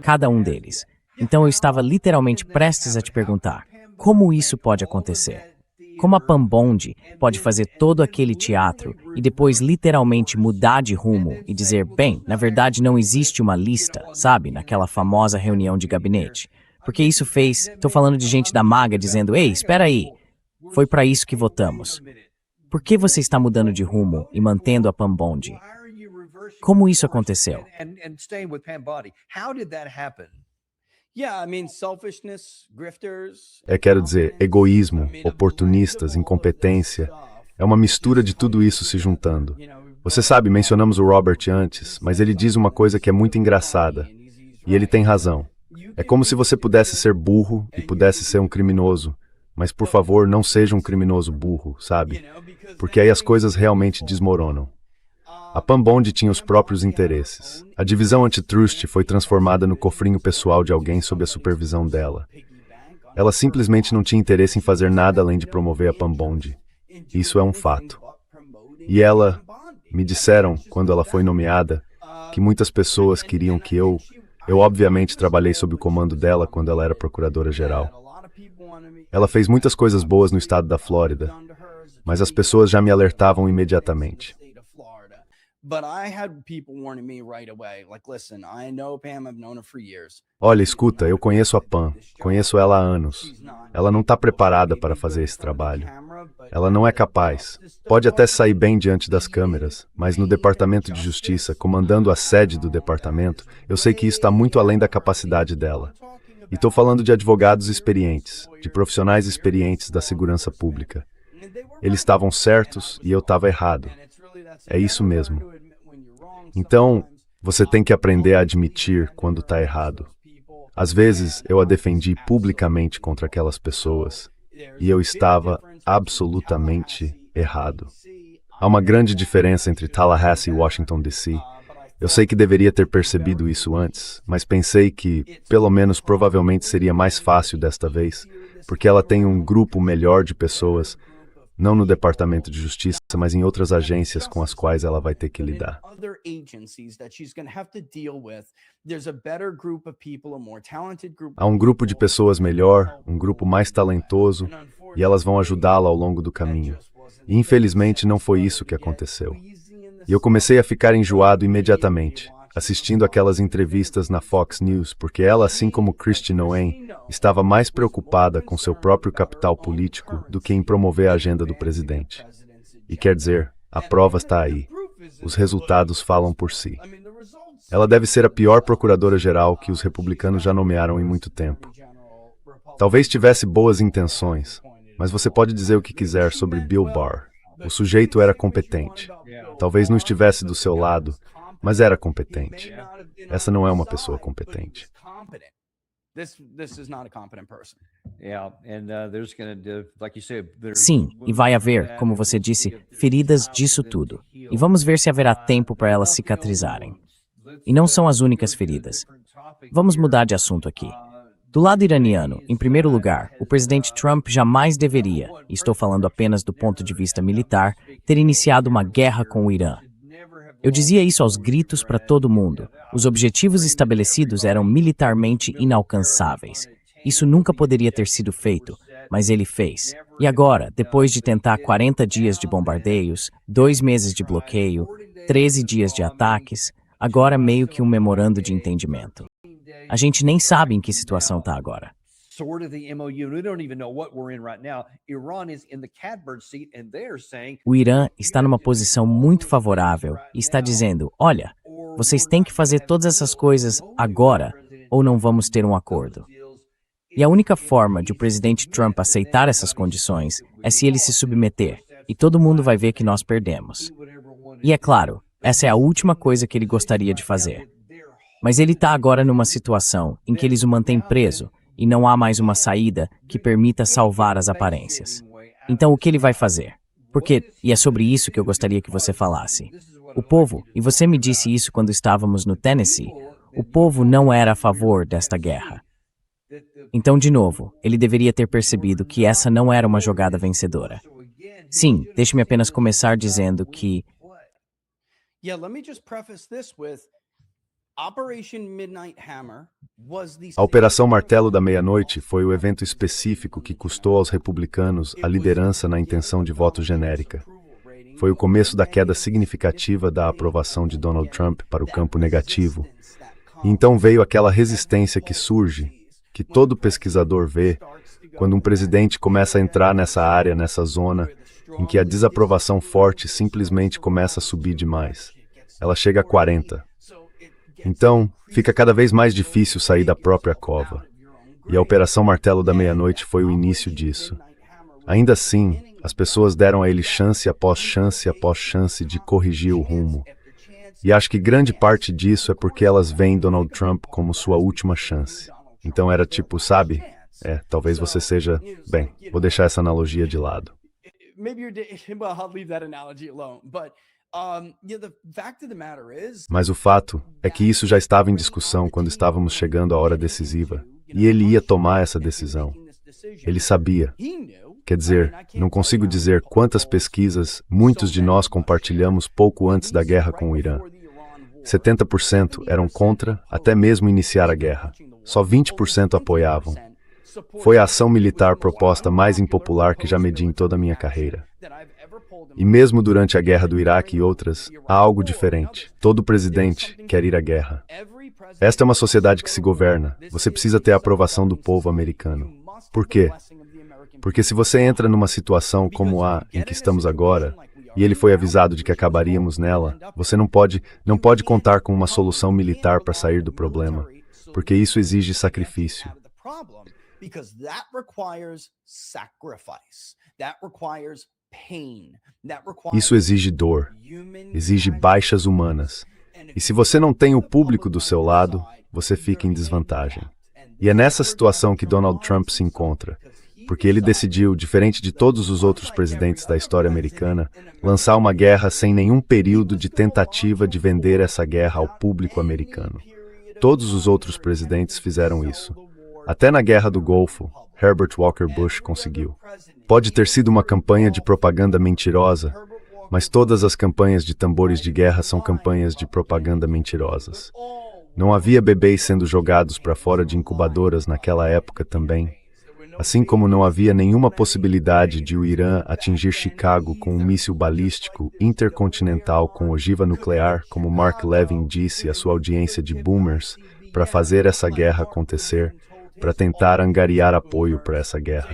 Speaker 1: Cada um deles. Então eu estava literalmente prestes a te perguntar: como isso pode acontecer? Como a Pam Bondi pode fazer todo aquele teatro e depois literalmente mudar de rumo e dizer: bem, na verdade não existe uma lista, sabe, naquela famosa reunião de gabinete? Porque isso fez, tô falando de gente da MAGA dizendo: ei, espera aí, foi para isso que votamos. Por que você está mudando de rumo e mantendo a Pam Bondi? Como isso aconteceu?
Speaker 2: Quero dizer, egoísmo, oportunistas, incompetência. É uma mistura de tudo isso se juntando. Você sabe, mencionamos o Robert antes, mas ele diz uma coisa que é muito engraçada. E ele tem razão. É como se você pudesse ser burro e pudesse ser um criminoso. Mas, por favor, não seja um criminoso burro, sabe? Porque aí as coisas realmente desmoronam. A Pam Bondi tinha os próprios interesses. A divisão antitrust foi transformada no cofrinho pessoal de alguém sob a supervisão dela. Ela simplesmente não tinha interesse em fazer nada além de promover a Pam Bondi. Isso é um fato. E ela, me disseram, quando ela foi nomeada, que muitas pessoas queriam que eu obviamente trabalhei sob o comando dela quando ela era procuradora-geral. Ela fez muitas coisas boas no estado da Flórida, mas as pessoas já me alertavam imediatamente.
Speaker 3: But I had people warning me right away, like, listen, I know Pam, I've known her for years.
Speaker 2: Olha, escuta, eu conheço a Pam, conheço ela há anos. Ela não está preparada para fazer esse trabalho. Ela não é capaz. Pode até sair bem diante das câmeras, mas no Departamento de Justiça, comandando a sede do departamento, eu sei que isso está muito além da capacidade dela. E estou falando de advogados experientes, de profissionais experientes da segurança pública. Eles estavam certos e eu estava errado. É isso mesmo. Então, você tem que aprender a admitir quando está errado. Às vezes, eu a defendi publicamente contra aquelas pessoas, e eu estava absolutamente errado. Há uma grande diferença entre Tallahassee e Washington, D.C. Eu sei que deveria ter percebido isso antes, mas pensei que, pelo menos provavelmente seria mais fácil desta vez, porque ela tem um grupo melhor de pessoas, não no Departamento de Justiça, mas em outras agências com as quais ela vai ter que lidar. Há um grupo de pessoas melhor, um grupo mais talentoso, e elas vão ajudá-la ao longo do caminho. E infelizmente não foi isso que aconteceu. E eu comecei a ficar enjoado imediatamente, assistindo aquelas entrevistas na Fox News, porque ela, assim como Kristi Noem, estava mais preocupada com seu próprio capital político do que em promover a agenda do presidente. E quer dizer, a prova está aí. Os resultados falam por si. Ela deve ser a pior procuradora-geral que os republicanos já nomearam em muito tempo. Talvez tivesse boas intenções, mas você pode dizer o que quiser sobre Bill Barr. O sujeito era competente. Talvez não estivesse do seu lado, mas era competente. Essa não é uma pessoa competente.
Speaker 1: Sim, e vai haver, como você disse, feridas disso tudo. E vamos ver se haverá tempo para elas cicatrizarem. E não são as únicas feridas. Vamos mudar de assunto aqui. Do lado iraniano, em primeiro lugar, o presidente Trump jamais deveria, e estou falando apenas do ponto de vista militar, ter iniciado uma guerra com o Irã. Eu dizia isso aos gritos para todo mundo. Os objetivos estabelecidos eram militarmente inalcançáveis. Isso nunca poderia ter sido feito, mas ele fez. E agora, depois de tentar 40 dias de bombardeios, 2 meses de bloqueio, 13 dias de ataques, agora meio que um memorando de entendimento. A gente nem sabe em que situação está agora. O Irã está numa posição muito favorável e está dizendo, olha, vocês têm que fazer todas essas coisas agora ou não vamos ter um acordo. E a única forma de o presidente Trump aceitar essas condições é se ele se submeter, e todo mundo vai ver que nós perdemos. E é claro, essa é a última coisa que ele gostaria de fazer. Mas ele está agora numa situação em que eles o mantêm preso e não há mais uma saída que permita salvar as aparências. Então o que ele vai fazer? Porque, e é sobre isso que eu gostaria que você falasse, o povo, e você me disse isso quando estávamos no Tennessee, o povo não era a favor desta guerra. Então, de novo, ele deveria ter percebido que essa não era uma jogada vencedora. Sim, deixe-me apenas começar dizendo que
Speaker 2: a Operação Martelo da Meia-Noite foi o evento específico que custou aos republicanos a liderança na intenção de voto genérica. Foi o começo da queda significativa da aprovação de Donald Trump para o campo negativo. E então veio aquela resistência que surge, que todo pesquisador vê, quando um presidente começa a entrar nessa área, nessa zona, em que a desaprovação forte simplesmente começa a subir demais. Ela chega a 40. Então, fica cada vez mais difícil sair da própria cova. E a Operação Martelo da Meia-Noite foi o início disso. Ainda assim, as pessoas deram a ele chance após chance de corrigir o rumo. E acho que grande parte disso é porque elas veem Donald Trump como sua última chance. Então era tipo, sabe? Talvez você seja... Bem, vou deixar essa analogia de lado. Mas o fato é que isso já estava em discussão quando estávamos chegando à hora decisiva. E ele ia tomar essa decisão. Ele sabia. Quer dizer, não consigo dizer quantas pesquisas muitos de nós compartilhamos pouco antes da guerra com o Irã. 70% eram contra até mesmo iniciar a guerra. Só 20% apoiavam. Foi a ação militar proposta mais impopular que já medi em toda a minha carreira. E mesmo durante a guerra do Iraque e outras, há algo diferente. Todo presidente quer ir à guerra. Esta é uma sociedade que se governa. Você precisa ter a aprovação do povo americano. Por quê? Porque se você entra numa situação como a em que estamos agora, e ele foi avisado de que acabaríamos nela, você não pode contar com uma solução militar para sair do problema, porque isso exige sacrifício.
Speaker 3: Because that requires sacrifice. That requires pain. That requires
Speaker 2: Isso exige dor, exige baixas humanas. E se você não tem o público do seu lado, você fica em desvantagem. E é nessa situação que Donald Trump se encontra, porque ele decidiu, diferente de todos os outros presidentes da história americana, lançar uma guerra sem nenhum período de tentativa de vender essa guerra ao público americano. Todos os outros presidentes fizeram isso. Até na Guerra do Golfo, Herbert Walker Bush conseguiu. Pode ter sido uma campanha de propaganda mentirosa, mas todas as campanhas de tambores de guerra são campanhas de propaganda mentirosas. Não havia bebês sendo jogados para fora de incubadoras naquela época também. Assim como não havia nenhuma possibilidade de o Irã atingir Chicago com um míssil balístico intercontinental com ogiva nuclear, como Mark Levin disse à sua audiência de boomers, para fazer essa guerra acontecer, para tentar angariar apoio para essa guerra.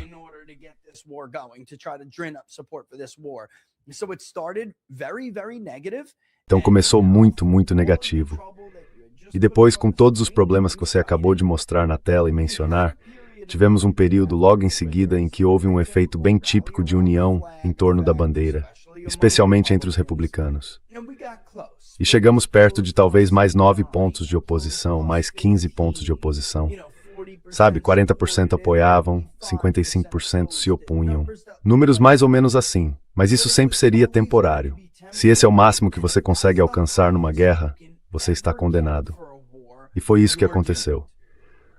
Speaker 2: Então começou muito negativo. E depois, com todos os problemas que você acabou de mostrar na tela e mencionar, tivemos um período logo em seguida em que houve um efeito bem típico de união em torno da bandeira, especialmente entre os republicanos. E chegamos perto de talvez mais 9 pontos de oposição, mais 15 pontos de oposição. Sabe, 40% apoiavam, 55% se opunham. Números mais ou menos assim, mas isso sempre seria temporário. Se esse é o máximo que você consegue alcançar numa guerra, você está condenado. E foi isso que aconteceu.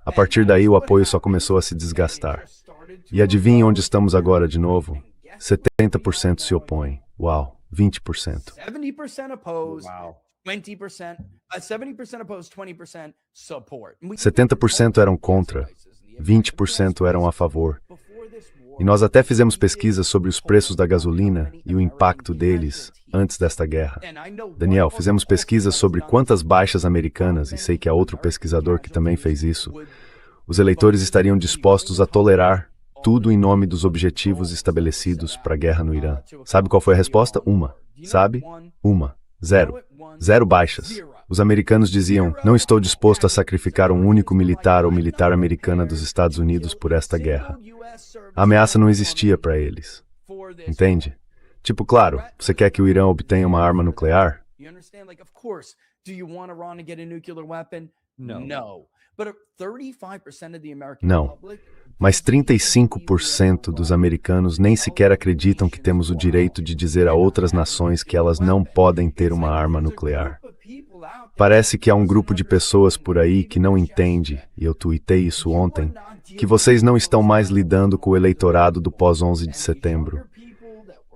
Speaker 2: A partir daí, o apoio só começou a se desgastar. E adivinhe onde estamos agora de novo? 70% se opõem. Uau, 20%.
Speaker 3: 70% opposed, 20%, 70% opposed, 20% support.
Speaker 2: 70% eram contra, 20% eram a favor. E nós até fizemos pesquisas sobre os preços da gasolina e o impacto deles antes desta guerra. Daniel, fizemos pesquisas sobre quantas baixas americanas, e sei que há outro pesquisador que também fez isso, os eleitores estariam dispostos a tolerar tudo em nome dos objetivos estabelecidos para a guerra no Irã. Sabe qual foi a resposta? Uma. Sabe? Uma. Zero. Zero baixas. Os americanos diziam, não estou disposto a sacrificar um único militar ou militar americana dos Estados Unidos por esta guerra. A ameaça não existia para eles. Entende? Tipo, claro, você quer que o Irã obtenha uma arma nuclear? Não. Mas 35% dos americanos nem sequer acreditam que temos o direito de dizer a outras nações que elas não podem ter uma arma nuclear. Parece que há um grupo de pessoas por aí que não entende, e eu tuitei isso ontem, que vocês não estão mais lidando com o eleitorado do pós-11 de setembro.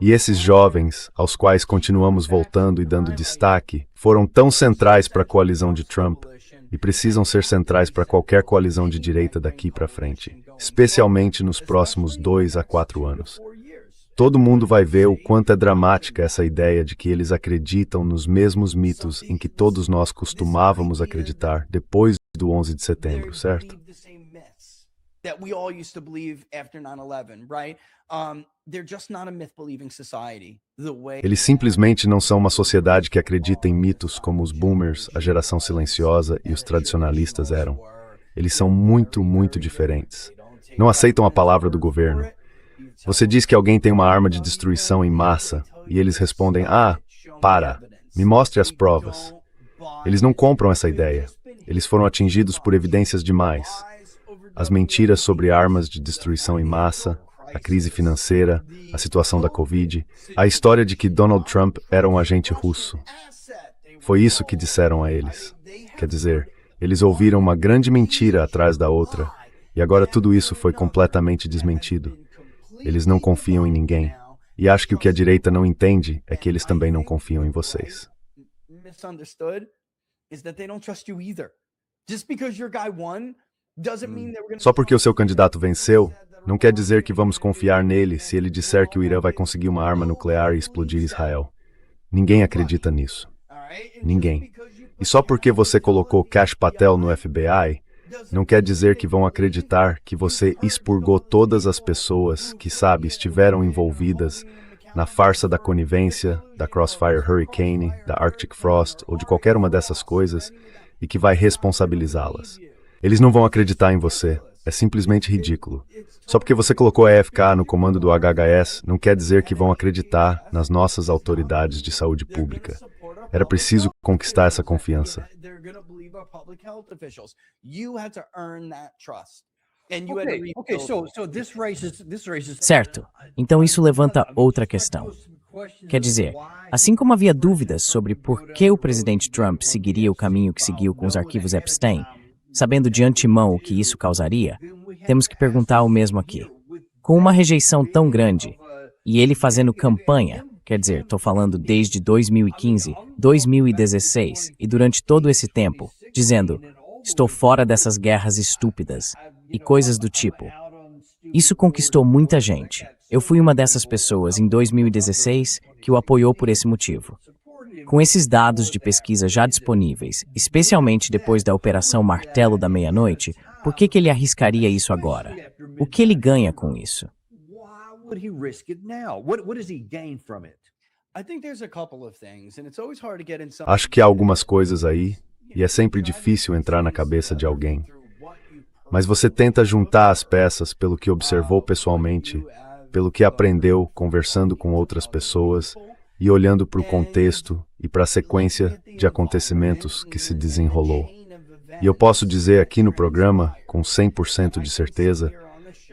Speaker 2: E esses jovens, aos quais continuamos voltando e dando destaque, foram tão centrais para a coalizão de Trump, e precisam ser centrais para qualquer coalizão de direita daqui para frente, especialmente nos próximos 2 a 4 anos. Todo mundo vai ver o quanto é dramática essa ideia de que eles acreditam nos mesmos mitos em que todos nós costumávamos acreditar depois do 11 de setembro, certo? Eles simplesmente não são uma sociedade que acredita em mitos como os boomers, a geração silenciosa e os tradicionalistas eram. Eles são muito diferentes. Não aceitam a palavra do governo. Você diz que alguém tem uma arma de destruição em massa e eles respondem, me mostre as provas. Eles não compram essa ideia. Eles foram atingidos por evidências demais. As mentiras sobre armas de destruição em massa, a crise financeira, a situação da Covid, a história de que Donald Trump era um agente russo. Foi isso que disseram a eles. Quer dizer, eles ouviram uma grande mentira atrás da outra, e agora tudo isso foi completamente desmentido. Eles não confiam em ninguém, e acho que o que a direita não entende é que eles também não confiam em vocês. Só porque o seu candidato venceu, Não quer dizer que vamos confiar nele se ele disser que o Irã vai conseguir uma arma nuclear e explodir Israel. Ninguém acredita nisso. Ninguém. E só porque você colocou Kash Patel no FBI, não quer dizer que vão acreditar que você expurgou todas as pessoas que, sabe, estiveram envolvidas na farsa da conivência, da Crossfire Hurricane, da Arctic Frost ou de qualquer uma dessas coisas e que vai responsabilizá-las. Eles não vão acreditar em você. É simplesmente ridículo. Só porque você colocou a AFK no comando do HHS, não quer dizer que vão acreditar nas nossas autoridades de saúde pública. Era preciso conquistar essa confiança.
Speaker 1: Certo. Então isso levanta outra questão. Quer dizer, assim como havia dúvidas sobre por que o presidente Trump seguiria o caminho que seguiu com os arquivos Epstein, sabendo de antemão o que isso causaria, temos que perguntar o mesmo aqui. Com uma rejeição tão grande, e ele fazendo campanha, quer dizer, estou falando desde 2015, 2016, e durante todo esse tempo, dizendo, estou fora dessas guerras estúpidas, e coisas do tipo. Isso conquistou muita gente. Eu fui uma dessas pessoas em 2016 que o apoiou por esse motivo. Com esses dados de pesquisa já disponíveis, especialmente depois da Operação Martelo da Meia-Noite, por que ele arriscaria isso agora? O que ele ganha com isso?
Speaker 2: Acho que há algumas coisas aí, e é sempre difícil entrar na cabeça de alguém. Mas você tenta juntar as peças pelo que observou pessoalmente, pelo que aprendeu conversando com outras pessoas e olhando para o contexto e para a sequência de acontecimentos que se desenrolou. E eu posso dizer aqui no programa, com 100% de certeza,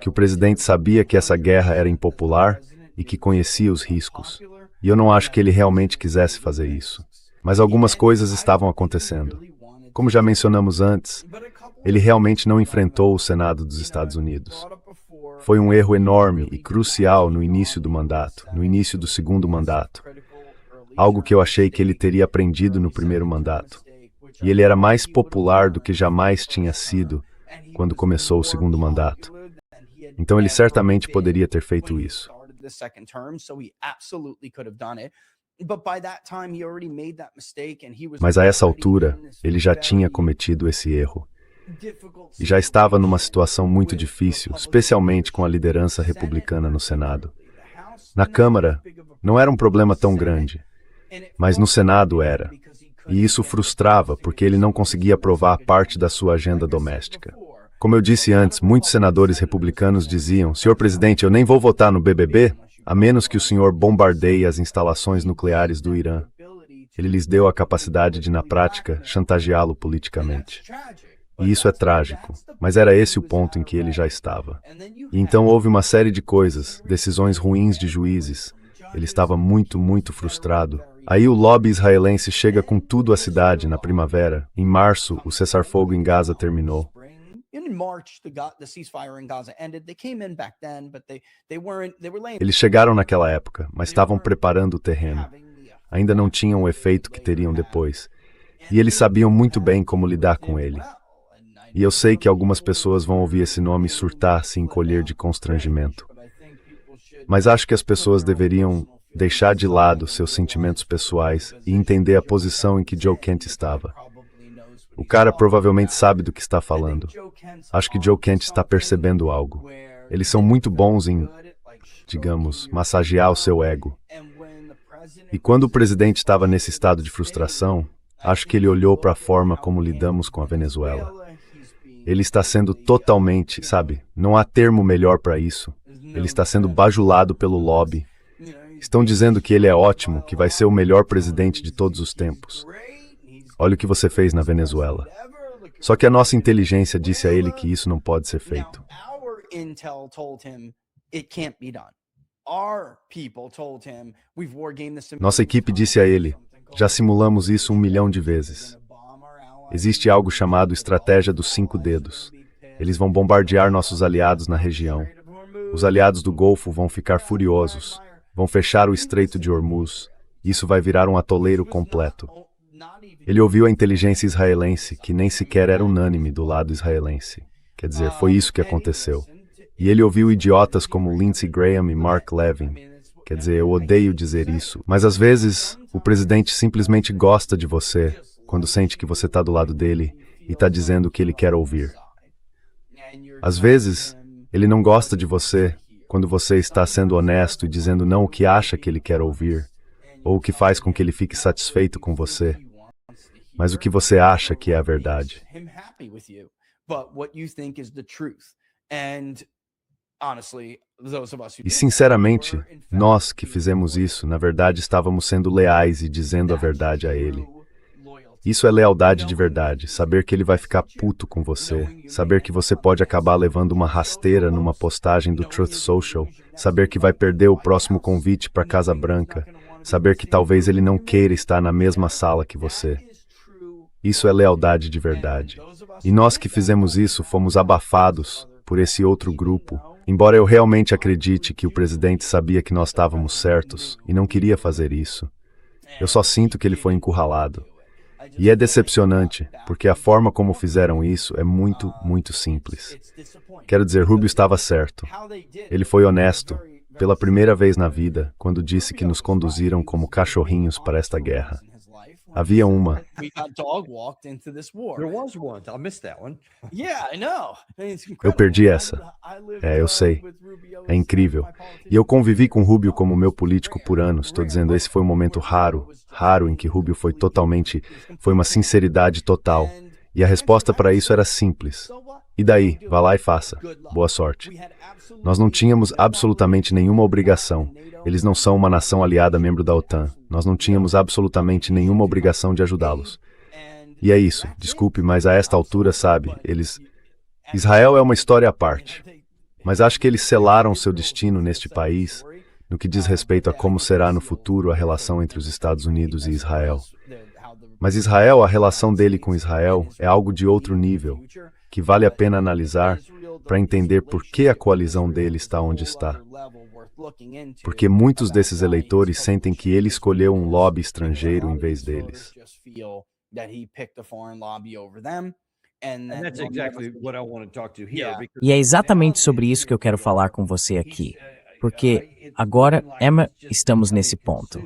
Speaker 2: que o presidente sabia que essa guerra era impopular e que conhecia os riscos. E eu não acho que ele realmente quisesse fazer isso. Mas algumas coisas estavam acontecendo. Como já mencionamos antes, ele realmente não enfrentou o Senado dos Estados Unidos. Foi um erro enorme e crucial no início do mandato, no início do segundo mandato. Algo que eu achei que ele teria aprendido no primeiro mandato. E ele era mais popular do que jamais tinha sido quando começou o segundo mandato. Então ele certamente poderia ter feito isso. Mas a essa altura, ele já tinha cometido esse erro. E já estava numa situação muito difícil, especialmente com a liderança republicana no Senado. Na Câmara, não era um problema tão grande, mas no Senado era. E isso frustrava, porque ele não conseguia aprovar parte da sua agenda doméstica. Como eu disse antes, muitos senadores republicanos diziam: "Senhor presidente, eu nem vou votar no BBB, a menos que o senhor bombardeie as instalações nucleares do Irã." Ele lhes deu a capacidade de, na prática, chantageá-lo politicamente. E isso é trágico, mas era esse o ponto em que ele já estava. E então houve uma série de coisas, decisões ruins de juízes. Ele estava muito, muito frustrado. Aí o lobby israelense chega com tudo à cidade na primavera. Em março, o cessar-fogo em Gaza terminou. Eles chegaram naquela época, mas estavam preparando o terreno. Ainda não tinham o efeito que teriam depois. E eles sabiam muito bem como lidar com ele. E eu sei que algumas pessoas vão ouvir esse nome e surtar, se encolher de constrangimento. Mas acho que as pessoas deveriam deixar de lado seus sentimentos pessoais e entender a posição em que Joe Kent estava. O cara provavelmente sabe do que está falando. Acho que Joe Kent está percebendo algo. Eles são muito bons em, digamos, massagear o seu ego. E quando o presidente estava nesse estado de frustração, acho que ele olhou para a forma como lidamos com a Venezuela. Ele está sendo totalmente, sabe, não há termo melhor para isso. Ele está sendo bajulado pelo lobby. Estão dizendo que ele é ótimo, que vai ser o melhor presidente de todos os tempos. Olha o que você fez na Venezuela. Só que a nossa inteligência disse a ele que isso não pode ser feito. Nossa equipe disse a ele: já simulamos isso 1 milhão de vezes. Existe algo chamado estratégia dos 5 dedos. Eles vão bombardear nossos aliados na região. Os aliados do Golfo vão ficar furiosos. Vão fechar o Estreito de Hormuz. Isso vai virar um atoleiro completo. Ele ouviu a inteligência israelense, que nem sequer era unânime do lado israelense. Quer dizer, foi isso que aconteceu. E ele ouviu idiotas como Lindsey Graham e Mark Levin. Quer dizer, eu odeio dizer isso, mas às vezes o presidente simplesmente gosta de você quando sente que você está do lado dele e está dizendo o que ele quer ouvir. Às vezes, ele não gosta de você quando você está sendo honesto e dizendo não o que acha que ele quer ouvir, ou o que faz com que ele fique satisfeito com você, mas o que você acha que é a verdade. E sinceramente, nós que fizemos isso, na verdade estávamos sendo leais e dizendo a verdade a ele. Isso é lealdade de verdade, saber que ele vai ficar puto com você, saber que você pode acabar levando uma rasteira numa postagem do Truth Social, saber que vai perder o próximo convite para Casa Branca, saber que talvez ele não queira estar na mesma sala que você. Isso é lealdade de verdade. E nós que fizemos isso fomos abafados por esse outro grupo, embora eu realmente acredite que o presidente sabia que nós estávamos certos e não queria fazer isso. Eu só sinto que ele foi encurralado. E é decepcionante, porque a forma como fizeram isso é muito, muito simples. Quero dizer, Rubio estava certo. Ele foi honesto, pela primeira vez na vida, quando disse que nos conduziram como cachorrinhos para esta guerra. Havia uma. Eu perdi essa. Eu sei. É incrível. E eu convivi com Rubio como meu político por anos. Estou dizendo, esse foi um momento raro em que Rubio foi uma sinceridade total. E a resposta para isso era simples. E daí? Vá lá e faça. Boa sorte. Nós não tínhamos absolutamente nenhuma obrigação. Eles não são uma nação aliada membro da OTAN. Nós não tínhamos absolutamente nenhuma obrigação de ajudá-los. E é isso. Desculpe, mas a esta altura, sabe, Israel é uma história à parte. Mas acho que eles selaram seu destino neste país, no que diz respeito a como será no futuro a relação entre os Estados Unidos e Israel. Mas Israel, a relação dele com Israel, é algo de outro nível, que vale a pena analisar para entender por que a coalizão dele está onde está. Porque muitos desses eleitores sentem que ele escolheu um lobby estrangeiro em vez deles.
Speaker 1: E é exatamente sobre isso que eu quero falar com você aqui. Porque agora, Emma, estamos nesse ponto.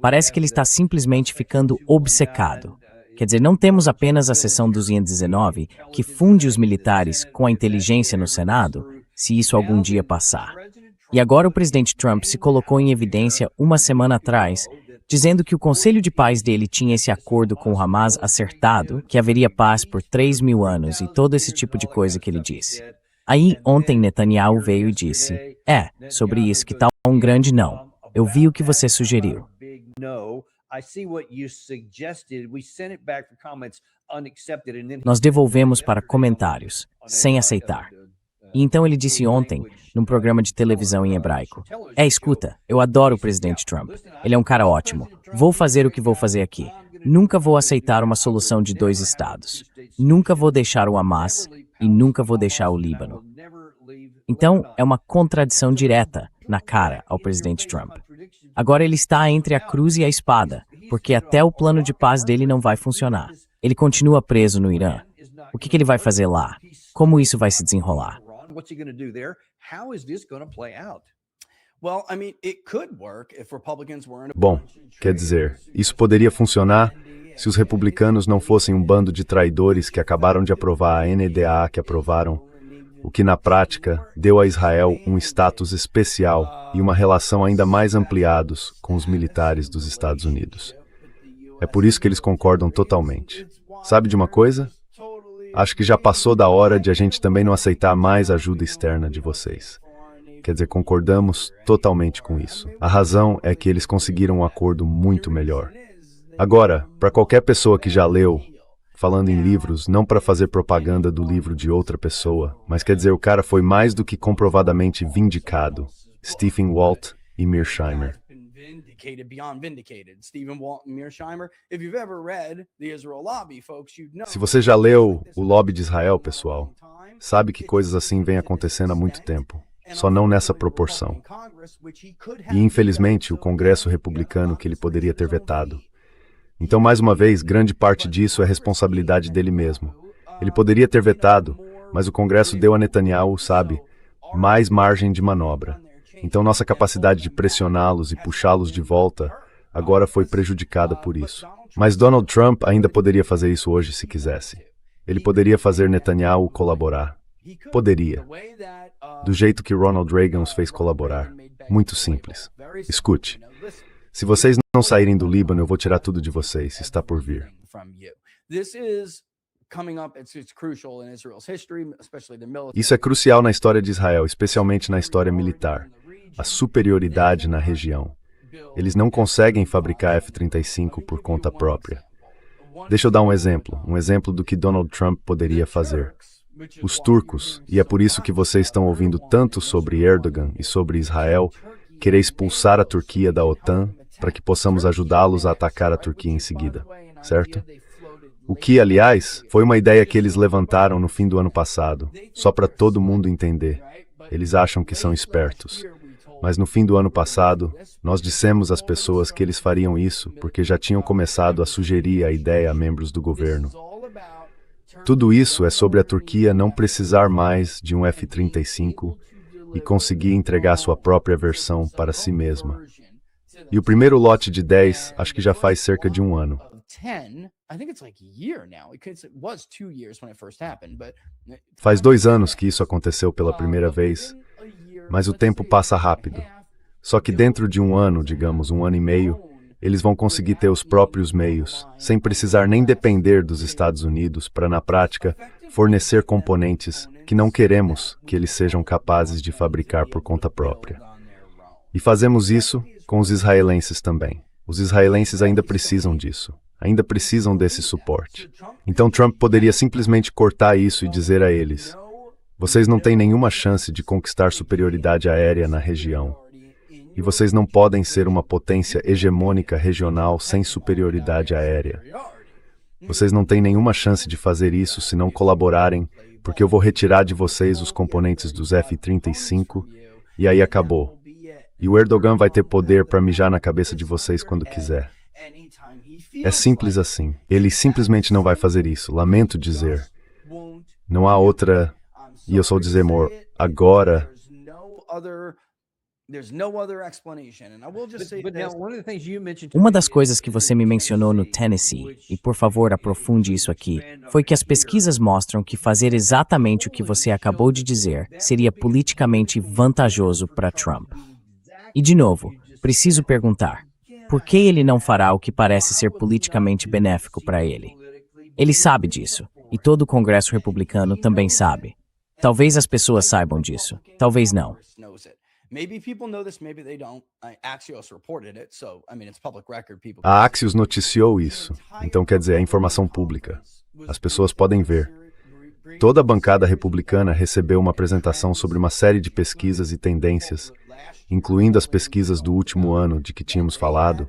Speaker 1: Parece que ele está simplesmente ficando obcecado. Quer dizer, não temos apenas a seção 219, que funde os militares com a inteligência no Senado, se isso algum dia passar. E agora o presidente Trump se colocou em evidência uma semana atrás, dizendo que o Conselho de Paz dele tinha esse acordo com o Hamas acertado, que haveria paz por 3.000 anos e todo esse tipo de coisa que ele disse. Aí, ontem Netanyahu veio e disse, sobre isso que tá um grande não. Eu vi o que você sugeriu. Nós devolvemos para comentários, sem aceitar. E então ele disse ontem, num programa de televisão em hebraico, escuta, eu adoro o presidente Trump. Ele é um cara ótimo. Vou fazer o que vou fazer aqui. Nunca vou aceitar uma solução de 2 estados. Nunca vou deixar o Hamas e nunca vou deixar o Líbano. Então, é uma contradição direta na cara ao presidente Trump. Agora ele está entre a cruz e a espada, porque até o plano de paz dele não vai funcionar. Ele continua preso no Irã. O que ele vai fazer lá? Como isso vai se desenrolar?
Speaker 2: Bom, quer dizer, isso poderia funcionar se os republicanos não fossem um bando de traidores que acabaram de aprovar a NDA que aprovaram, o que na prática deu a Israel um status especial e uma relação ainda mais ampliados com os militares dos Estados Unidos. É por isso que eles concordam totalmente. Sabe de uma coisa? Acho que já passou da hora de a gente também não aceitar mais ajuda externa de vocês. Quer dizer, concordamos totalmente com isso. A razão é que eles conseguiram um acordo muito melhor. Agora, para qualquer pessoa que já leu, falando em livros, não para fazer propaganda do livro de outra pessoa, mas quer dizer, o cara foi mais do que comprovadamente vindicado. Stephen Walt e Mearsheimer. Se você já leu O Lobby de Israel, pessoal, sabe que coisas assim vêm acontecendo há muito tempo, só não nessa proporção. E infelizmente o Congresso republicano que ele poderia ter vetado. Então, mais uma vez, grande parte disso é responsabilidade dele mesmo. Ele poderia ter vetado, mas o Congresso deu a Netanyahu, sabe, mais margem de manobra. Então nossa capacidade de pressioná-los e puxá-los de volta agora foi prejudicada por isso. Mas Donald Trump ainda poderia fazer isso hoje se quisesse. Ele poderia fazer Netanyahu colaborar. Poderia. Do jeito que Ronald Reagan os fez colaborar. Muito simples. Escute. Se vocês não saírem do Líbano, eu vou tirar tudo de vocês. Está por vir. Isso é crucial na história de Israel, especialmente na história militar. A superioridade na região. Eles não conseguem fabricar F-35 por conta própria. Deixa eu dar um exemplo do que Donald Trump poderia fazer. Os turcos, e é por isso que vocês estão ouvindo tanto sobre Erdogan e sobre Israel, querer expulsar a Turquia da OTAN para que possamos ajudá-los a atacar a Turquia em seguida, certo? O que, aliás, foi uma ideia que eles levantaram no fim do ano passado, só para todo mundo entender. Eles acham que são espertos. Mas no fim do ano passado, nós dissemos às pessoas que eles fariam isso porque já tinham começado a sugerir a ideia a membros do governo. Tudo isso é sobre a Turquia não precisar mais de um F-35 e conseguir entregar sua própria versão para si mesma. E o primeiro lote de 10, acho que já faz cerca de um ano. Faz 2 anos que isso aconteceu pela primeira vez. Mas o tempo passa rápido. Só que dentro de um ano, digamos, 1 ano e meio, eles vão conseguir ter os próprios meios, sem precisar nem depender dos Estados Unidos para, na prática, fornecer componentes que não queremos que eles sejam capazes de fabricar por conta própria. E fazemos isso com os israelenses também. Os israelenses ainda precisam disso. Ainda precisam desse suporte. Então Trump poderia simplesmente cortar isso e dizer a eles: vocês não têm nenhuma chance de conquistar superioridade aérea na região. E vocês não podem ser uma potência hegemônica regional sem superioridade aérea. Vocês não têm nenhuma chance de fazer isso se não colaborarem, porque eu vou retirar de vocês os componentes dos F-35 e aí acabou. E o Erdogan vai ter poder para mijar na cabeça de vocês quando quiser. É simples assim. Ele simplesmente não vai fazer isso. Lamento dizer. Não há outra... E eu só dizer, amor, agora...
Speaker 1: Uma das coisas que você me mencionou no Tennessee, e por favor aprofunde isso aqui, foi que as pesquisas mostram que fazer exatamente o que você acabou de dizer seria politicamente vantajoso para Trump. E de novo, preciso perguntar, por que ele não fará o que parece ser politicamente benéfico para ele? Ele sabe disso, e todo o Congresso republicano também sabe. Talvez as pessoas saibam disso, talvez não.
Speaker 2: A Axios noticiou isso, então quer dizer, é informação pública. As pessoas podem ver. Toda a bancada republicana recebeu uma apresentação sobre uma série de pesquisas e tendências, incluindo as pesquisas do último ano de que tínhamos falado,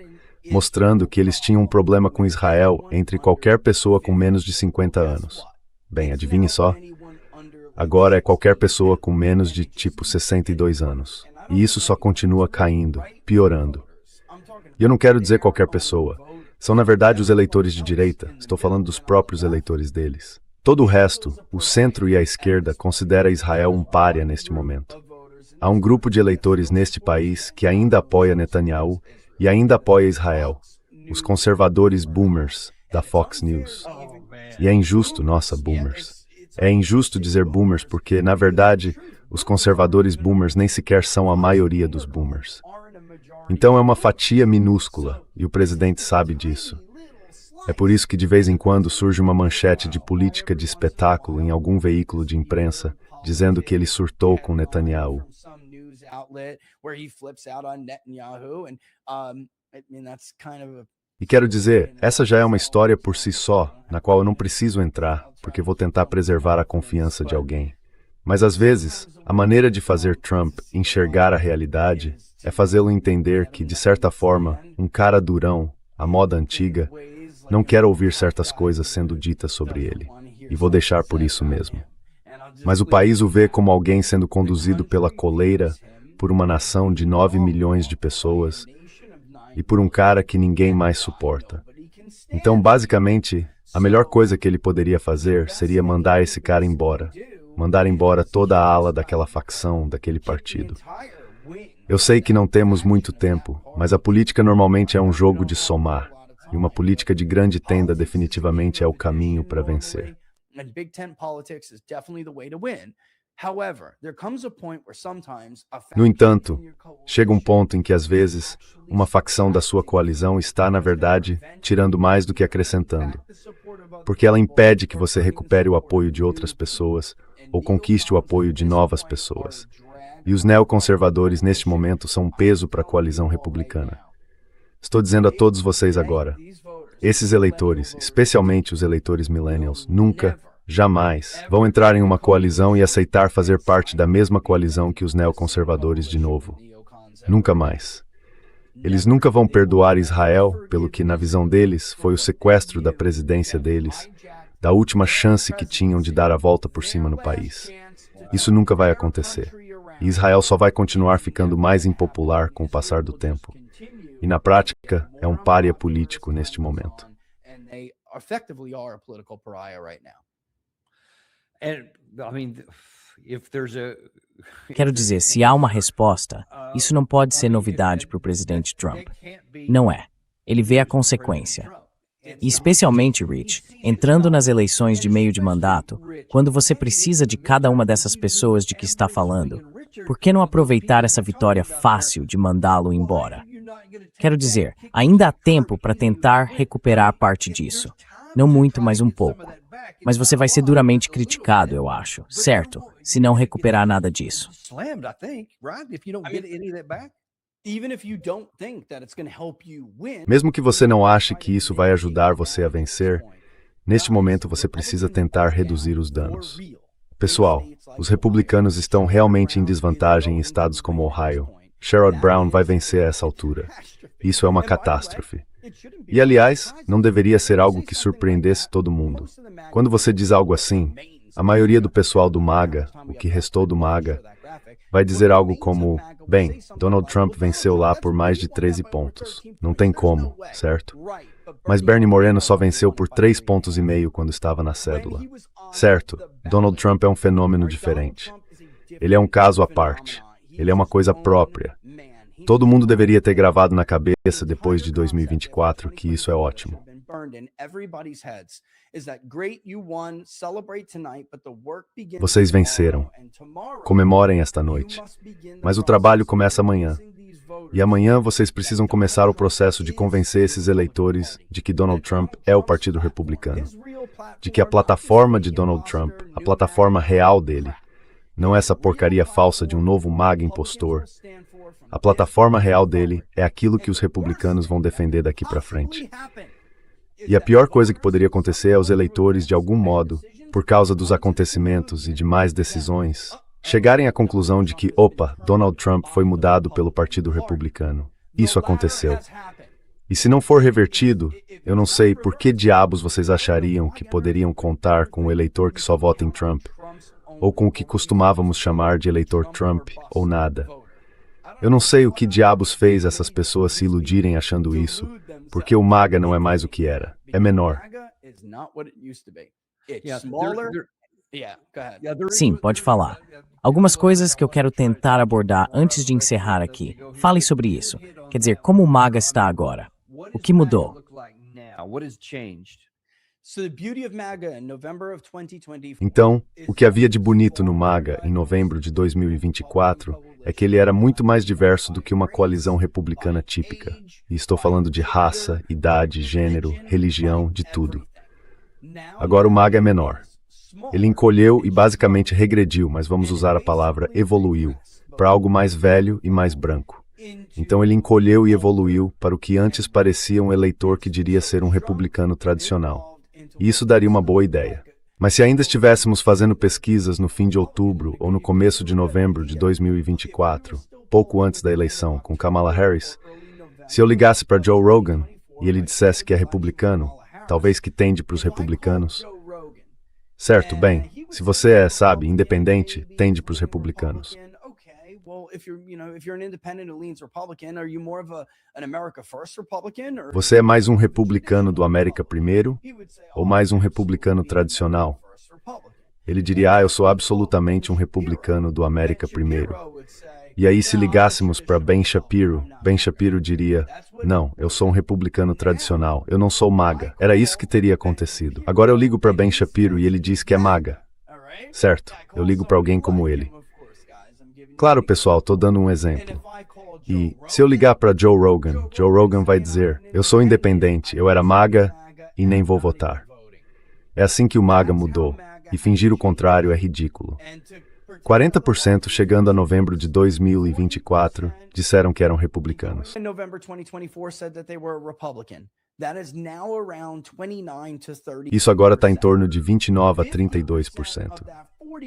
Speaker 2: mostrando que eles tinham um problema com Israel entre qualquer pessoa com menos de 50 anos. Bem, adivinhe só. Agora é qualquer pessoa com menos de, 62 anos. E isso só continua caindo, piorando. E eu não quero dizer qualquer pessoa. São, na verdade, os eleitores de direita. Estou falando dos próprios eleitores deles. Todo o resto, o centro e a esquerda, considera Israel um pária neste momento. Há um grupo de eleitores neste país que ainda apoia Netanyahu e ainda apoia Israel. Os conservadores boomers da Fox News. E é injusto, nossa, boomers. É injusto dizer boomers porque, na verdade, os conservadores boomers nem sequer são a maioria dos boomers. Então é uma fatia minúscula, e o presidente sabe disso. É por isso que de vez em quando surge uma manchete de política de espetáculo em algum veículo de imprensa, dizendo que ele surtou com Netanyahu. E quero dizer, essa já é uma história por si só, na qual eu não preciso entrar, porque vou tentar preservar a confiança de alguém. Mas às vezes, a maneira de fazer Trump enxergar a realidade é fazê-lo entender que, de certa forma, um cara durão, a moda antiga, não quer ouvir certas coisas sendo ditas sobre ele. E vou deixar por isso mesmo. Mas o país o vê como alguém sendo conduzido pela coleira por uma nação de 9 milhões de pessoas e por um cara que ninguém mais suporta. Então, basicamente, a melhor coisa que ele poderia fazer seria mandar esse cara embora. mandar embora toda a ala daquela facção, daquele partido. Eu sei que não temos muito tempo, mas a política normalmente é um jogo de somar, e uma política de grande tenda definitivamente é o caminho para vencer. No entanto, chega um ponto em que, às vezes, uma facção da sua coalizão está, na verdade, tirando mais do que acrescentando, porque ela impede que você recupere o apoio de outras pessoas ou conquiste o apoio de novas pessoas. E os neoconservadores, neste momento, são um peso para a coalizão republicana. Estou dizendo a todos vocês agora, esses eleitores, especialmente os eleitores millennials, nunca, jamais, vão entrar em uma coalizão e aceitar fazer parte da mesma coalizão que os neoconservadores de novo. Nunca mais. Eles nunca vão perdoar Israel pelo que, na visão deles, foi o sequestro da presidência deles, da última chance que tinham de dar a volta por cima no país. Isso nunca vai acontecer. E Israel só vai continuar ficando mais impopular com o passar do tempo. E, na prática, é um pária político neste momento.
Speaker 1: Quero dizer, se há uma resposta, isso não pode ser novidade para o presidente Trump. Não é. Ele vê a consequência. E especialmente, Rich, entrando nas eleições de meio de mandato, quando você precisa de cada uma dessas pessoas de que está falando, por que não aproveitar essa vitória fácil de mandá-lo embora? Quero dizer, ainda há tempo para tentar recuperar parte disso. Não muito, mas um pouco. Mas você vai ser duramente criticado, eu acho, certo? Se não recuperar nada disso.
Speaker 2: Mesmo que você não ache que isso vai ajudar você a vencer, neste momento você precisa tentar reduzir os danos. Pessoal, os republicanos estão realmente em desvantagem em estados como Ohio. Sherrod Brown vai vencer a essa altura. Isso é uma catástrofe. E, aliás, não deveria ser algo que surpreendesse todo mundo. Quando você diz algo assim, a maioria do pessoal do MAGA, o que restou do MAGA, vai dizer algo como, bem, Donald Trump venceu lá por mais de 13 pontos. Não tem como, certo? Mas Bernie Moreno só venceu por 3,5 pontos quando estava na cédula. Certo, Donald Trump é um fenômeno diferente. Ele é um caso à parte. Ele é uma coisa própria. Todo mundo deveria ter gravado na cabeça depois de 2024 que isso é ótimo. Vocês venceram. Comemorem esta noite. Mas o trabalho começa amanhã. E amanhã vocês precisam começar o processo de convencer esses eleitores de que Donald Trump é o Partido Republicano. De que a plataforma de Donald Trump, a plataforma real dele, não essa porcaria falsa de um novo MAGA impostor. A plataforma real dele é aquilo que os republicanos vão defender daqui para frente. E a pior coisa que poderia acontecer é os eleitores, de algum modo, por causa dos acontecimentos e de mais decisões, chegarem à conclusão de que, opa, Donald Trump foi mudado pelo Partido Republicano. Isso aconteceu. E se não for revertido, eu não sei por que diabos vocês achariam que poderiam contar com o eleitor que só vota em Trump, ou com o que costumávamos chamar de eleitor Trump, ou nada. Eu não sei o que diabos fez essas pessoas se iludirem achando isso, porque o MAGA não é mais o que era. É menor.
Speaker 1: Sim, pode falar. Algumas coisas que eu quero tentar abordar antes de encerrar aqui. Fale sobre isso. Quer dizer, como o MAGA está agora? O que mudou?
Speaker 2: Então, o que havia de bonito no MAGA em novembro de 2024 é que ele era muito mais diverso do que uma coalizão republicana típica. E estou falando de raça, idade, gênero, religião, de tudo. Agora o MAGA é menor. Ele encolheu e basicamente regrediu, mas vamos usar a palavra evoluiu, para algo mais velho e mais branco. Então ele encolheu e evoluiu para o que antes parecia um eleitor que diria ser um republicano tradicional. E isso daria uma boa ideia. Mas se ainda estivéssemos fazendo pesquisas no fim de outubro ou no começo de novembro de 2024, pouco antes da eleição, com Kamala Harris, se eu ligasse para Joe Rogan e ele dissesse que é republicano, talvez que tende para os republicanos. Certo, bem, se você é, sabe, independente, tende para os republicanos. Você é mais um republicano do América Primeiro ou mais um republicano tradicional? Ele diria, eu sou absolutamente um republicano do América Primeiro. E aí, se ligássemos para Ben Shapiro diria, não, eu sou um republicano tradicional, eu não sou MAGA. Era isso que teria acontecido. Agora eu ligo para Ben Shapiro e ele diz que é MAGA. Certo, eu ligo para alguém como ele. Claro, pessoal, tô dando um exemplo. E se eu ligar para Joe Rogan vai dizer, eu sou independente, eu era MAGA e nem vou votar. É assim que o MAGA mudou, e fingir o contrário é ridículo. 40% chegando a novembro de 2024 disseram que eram republicanos.
Speaker 3: In November 2024 said that they were a Republican. That is now around 29 to 30%.
Speaker 2: Isso agora está em torno de 29% a 32%.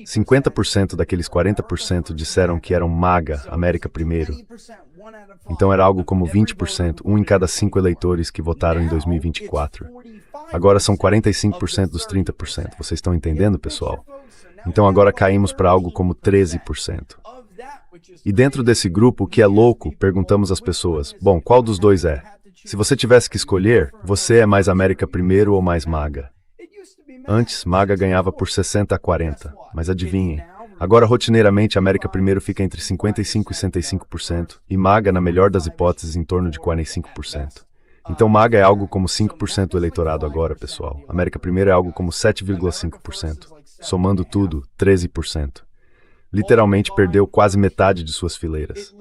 Speaker 2: 50% daqueles 40% disseram que eram MAGA, América Primeiro. Então era algo como 20%, um em cada 5 eleitores que votaram em 2024. Agora são 45% dos 30%. Vocês estão entendendo, pessoal? Então agora caímos para algo como 13%. E dentro desse grupo, o que é louco, perguntamos às pessoas, bom, qual dos dois é? Se você tivesse que escolher, você é mais América Primeiro ou mais MAGA? Antes, MAGA ganhava por 60 a 40, mas adivinhem, agora rotineiramente América Primeiro fica entre 55% e 65%, e MAGA, na melhor das hipóteses, em torno de 45%. Então MAGA é algo como 5% do eleitorado agora, pessoal. América Primeiro é algo como 7,5%. Somando tudo, 13%. Literalmente perdeu quase metade de suas fileiras.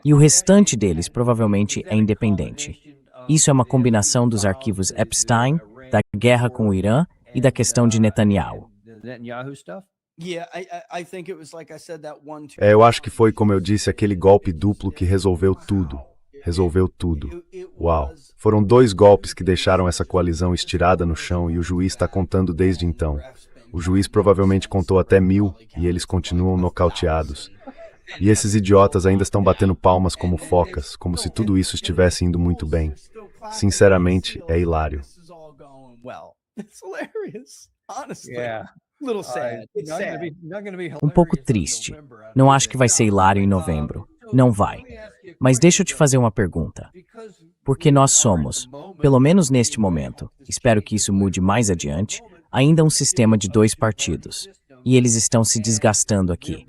Speaker 1: E o restante deles provavelmente é independente. Isso é uma combinação dos arquivos Epstein, da guerra com o Irã e da questão de Netanyahu.
Speaker 2: Eu acho que foi, como eu disse, aquele golpe duplo que resolveu tudo. Resolveu tudo. Uau. Foram 2 golpes que deixaram essa coalizão estirada no chão e o juiz está contando desde então. O juiz provavelmente contou até 1000 e eles continuam nocauteados. E esses idiotas ainda estão batendo palmas como focas, como se tudo isso estivesse indo muito bem. Sinceramente, é hilário.
Speaker 1: Um pouco triste. Não acho que vai ser hilário em novembro. Não vai. Mas deixa eu te fazer uma pergunta. Porque nós somos, pelo menos neste momento, espero que isso mude mais adiante, ainda um sistema de 2 partidos. E eles estão se desgastando aqui.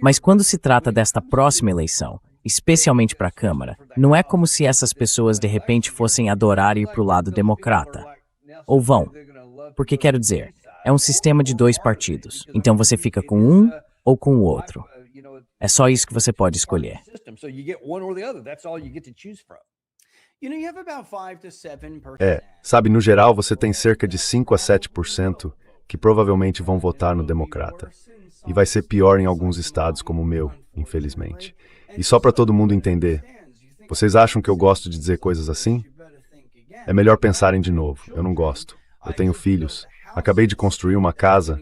Speaker 1: Mas quando se trata desta próxima eleição, especialmente para a Câmara, não é como se essas pessoas de repente fossem adorar ir para o lado democrata. Ou vão. Porque quero dizer, é um sistema de 2 partidos. Então você fica com um ou com o outro. É só isso que você pode escolher.
Speaker 2: Sabe, no geral você tem cerca de 5 a 7% que provavelmente vão votar no democrata. E vai ser pior em alguns estados como o meu, infelizmente. E só para todo mundo entender, vocês acham que eu gosto de dizer coisas assim? É melhor pensarem de novo, eu não gosto. Eu tenho filhos. Acabei de construir uma casa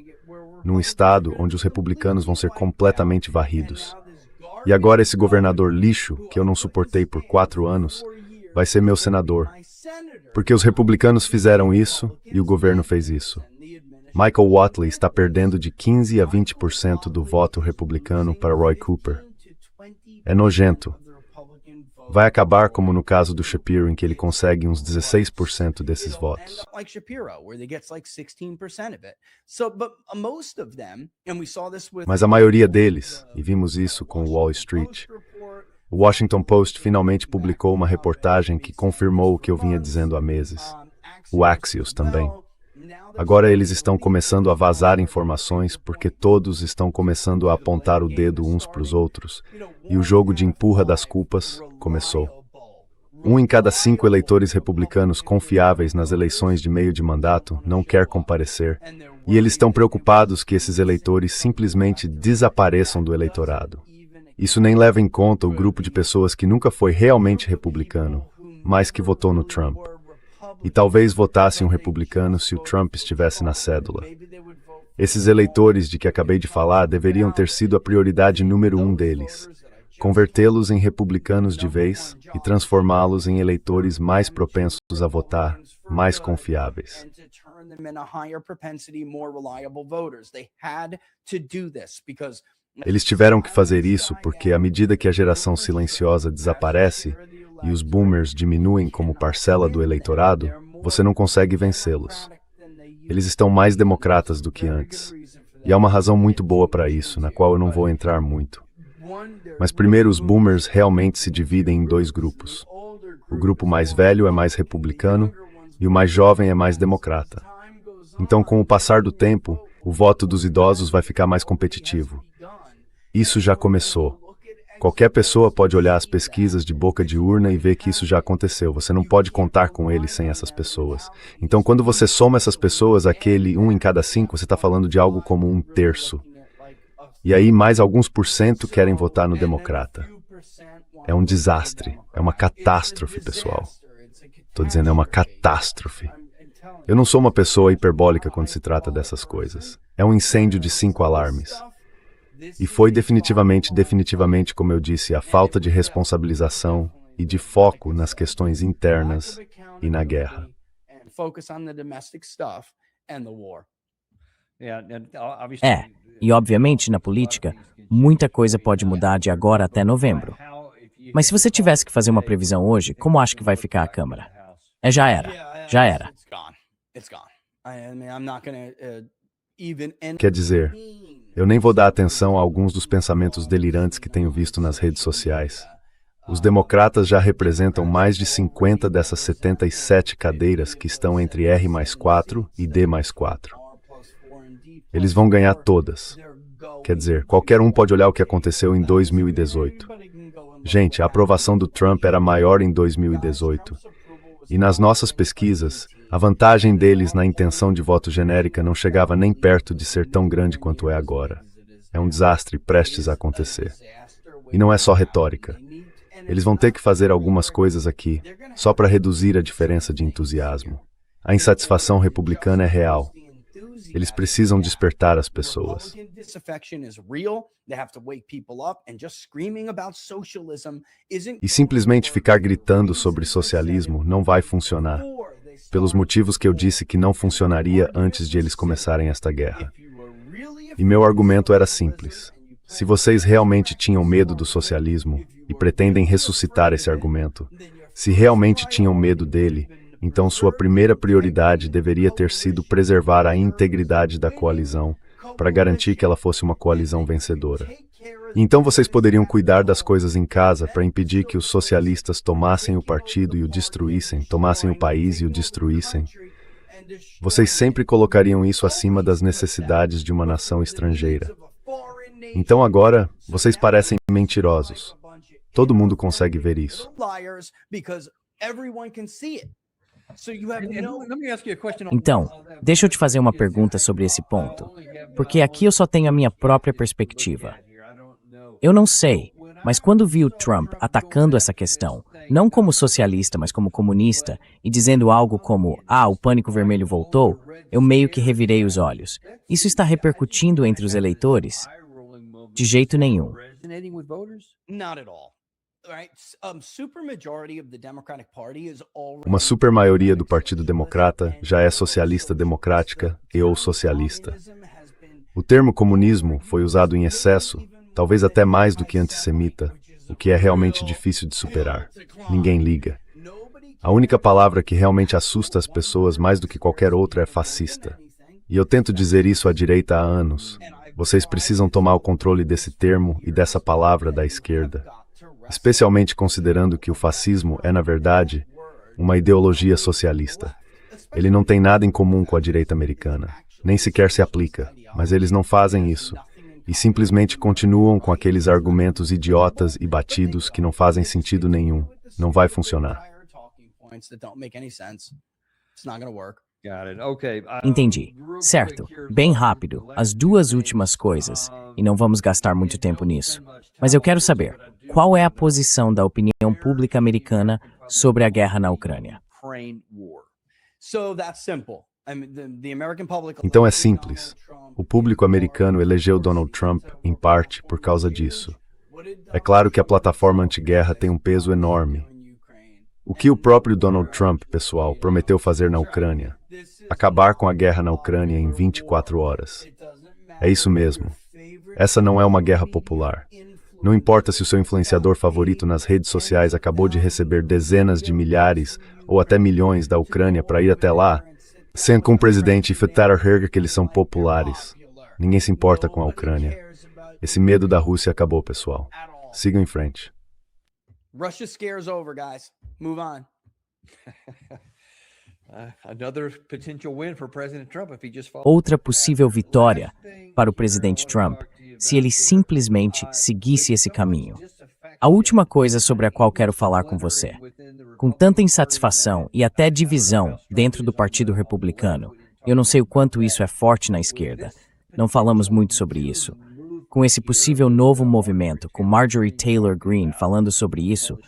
Speaker 2: num estado onde os republicanos vão ser completamente varridos. E agora esse governador lixo, que eu não suportei por 4 anos, vai ser meu senador. Porque os republicanos fizeram isso e o governo fez isso. Michael Whatley está perdendo de 15 a 20% do voto republicano para Roy Cooper. É nojento. Vai acabar como no caso do Shapiro, em que ele consegue uns 16% desses votos. Mas a maioria deles, e vimos isso com o Wall Street, o Washington Post finalmente publicou uma reportagem que confirmou o que eu vinha dizendo há meses. O Axios também. Agora eles estão começando a vazar informações porque todos estão começando a apontar o dedo uns para os outros e o jogo de empurra das culpas começou. 1 em cada 5 eleitores republicanos confiáveis nas eleições de meio de mandato não quer comparecer e eles estão preocupados que esses eleitores simplesmente desapareçam do eleitorado. Isso nem leva em conta o grupo de pessoas que nunca foi realmente republicano, mas que votou no Trump. E talvez votasse um republicano se o Trump estivesse na cédula. Esses eleitores de que acabei de falar deveriam ter sido a prioridade número 1 deles. Convertê-los em republicanos de vez e transformá-los em eleitores mais propensos a votar, mais confiáveis. Eles tiveram que fazer isso porque, à medida que a geração silenciosa desaparece, e os boomers diminuem como parcela do eleitorado, você não consegue vencê-los. Eles estão mais democratas do que antes. E há uma razão muito boa para isso, na qual eu não vou entrar muito. Mas primeiro, os boomers realmente se dividem em dois grupos. O grupo mais velho é mais republicano e o mais jovem é mais democrata. Então, com o passar do tempo, o voto dos idosos vai ficar mais competitivo. Isso já começou. Qualquer pessoa pode olhar as pesquisas de boca de urna e ver que isso já aconteceu. Você não pode contar com eles sem essas pessoas. Então, quando você soma essas pessoas, aquele 1 em cada 5, você está falando de algo como 1/3. E aí, mais alguns % querem votar no democrata. É um desastre. É uma catástrofe, pessoal. Estou dizendo, é uma catástrofe. Eu não sou uma pessoa hiperbólica quando se trata dessas coisas. É um incêndio de 5 alarmes. E foi definitivamente, como eu disse, a falta de responsabilização e de foco nas questões internas e na guerra.
Speaker 1: E obviamente na política, muita coisa pode mudar de agora até novembro. Mas se você tivesse que fazer uma previsão hoje, como acha que vai ficar a Câmara? Já era. Já era.
Speaker 2: Quer dizer, eu nem vou dar atenção a alguns dos pensamentos delirantes que tenho visto nas redes sociais. Os democratas já representam mais de 50 dessas 77 cadeiras que estão entre R+4 e D+4. Eles vão ganhar todas. Quer dizer, qualquer um pode olhar o que aconteceu em 2018. Gente, a aprovação do Trump era maior em 2018. E nas nossas pesquisas, a vantagem deles na intenção de voto genérica não chegava nem perto de ser tão grande quanto é agora. É um desastre prestes a acontecer. E não é só retórica. Eles vão ter que fazer algumas coisas aqui, só para reduzir a diferença de entusiasmo. A insatisfação republicana é real. Eles precisam despertar as pessoas. E simplesmente ficar gritando sobre socialismo não vai funcionar, pelos motivos que eu disse que não funcionaria antes de eles começarem esta guerra. E meu argumento era simples. Se vocês realmente tinham medo do socialismo e pretendem ressuscitar esse argumento, se realmente tinham medo dele, então sua primeira prioridade deveria ter sido preservar a integridade da coalizão, para garantir que ela fosse uma coalizão vencedora. Então vocês poderiam cuidar das coisas em casa para impedir que os socialistas tomassem o partido e o destruíssem, tomassem o país e o destruíssem. Vocês sempre colocariam isso acima das necessidades de uma nação estrangeira. Então agora, vocês parecem mentirosos. Todo mundo consegue ver isso.
Speaker 1: Então, deixa eu te fazer uma pergunta sobre esse ponto, porque aqui eu só tenho a minha própria perspectiva. Eu não sei, mas quando vi o Trump atacando essa questão, não como socialista, mas como comunista, e dizendo algo como, o pânico vermelho voltou, eu meio que revirei os olhos. Isso está repercutindo entre os eleitores? De jeito nenhum.
Speaker 2: Uma supermaioria do Partido Democrata já é socialista democrática e ou socialista. O termo comunismo foi usado em excesso, talvez até mais do que antissemita, o que é realmente difícil de superar. Ninguém liga. A única palavra que realmente assusta as pessoas mais do que qualquer outra é fascista. E eu tento dizer isso à direita há anos. Vocês precisam tomar o controle desse termo e dessa palavra da esquerda. Especialmente considerando que o fascismo é, na verdade, uma ideologia socialista. Ele não tem nada em comum com a direita americana, nem sequer se aplica, mas eles não fazem isso, e simplesmente continuam com aqueles argumentos idiotas e batidos que não fazem sentido nenhum. Não vai funcionar.
Speaker 1: Entendi. Certo. Bem rápido, as duas últimas coisas, e não vamos gastar muito tempo nisso. Mas eu quero saber, qual é a posição da opinião pública americana sobre a guerra na Ucrânia?
Speaker 2: Então é simples. O público americano elegeu Donald Trump, em parte, por causa disso. É claro que a plataforma anti-guerra tem um peso enorme. O que o próprio Donald Trump, pessoal, prometeu fazer na Ucrânia? Acabar com a guerra na Ucrânia em 24 horas. É isso mesmo. Essa não é uma guerra popular. Não importa se o seu influenciador favorito nas redes sociais acabou de receber dezenas de milhares ou até milhões da Ucrânia para ir até lá, sendo com o presidente Fedorov que eles são populares. Ninguém se importa com a Ucrânia. Esse medo da Rússia acabou, pessoal. Sigam em frente.
Speaker 3: Russia scares over, guys. Move on.
Speaker 4: Another potential win for President Trump if he just follows.
Speaker 1: Outra possível vitória para o presidente Trump se ele simplesmente seguisse esse caminho. A última coisa sobre a qual quero falar com você. Com tanta insatisfação e até divisão dentro do Partido Republicano, eu não sei o quanto isso é forte na esquerda. Não falamos muito sobre isso. Com esse possível novo movimento, com Marjorie Taylor Greene falando sobre isso,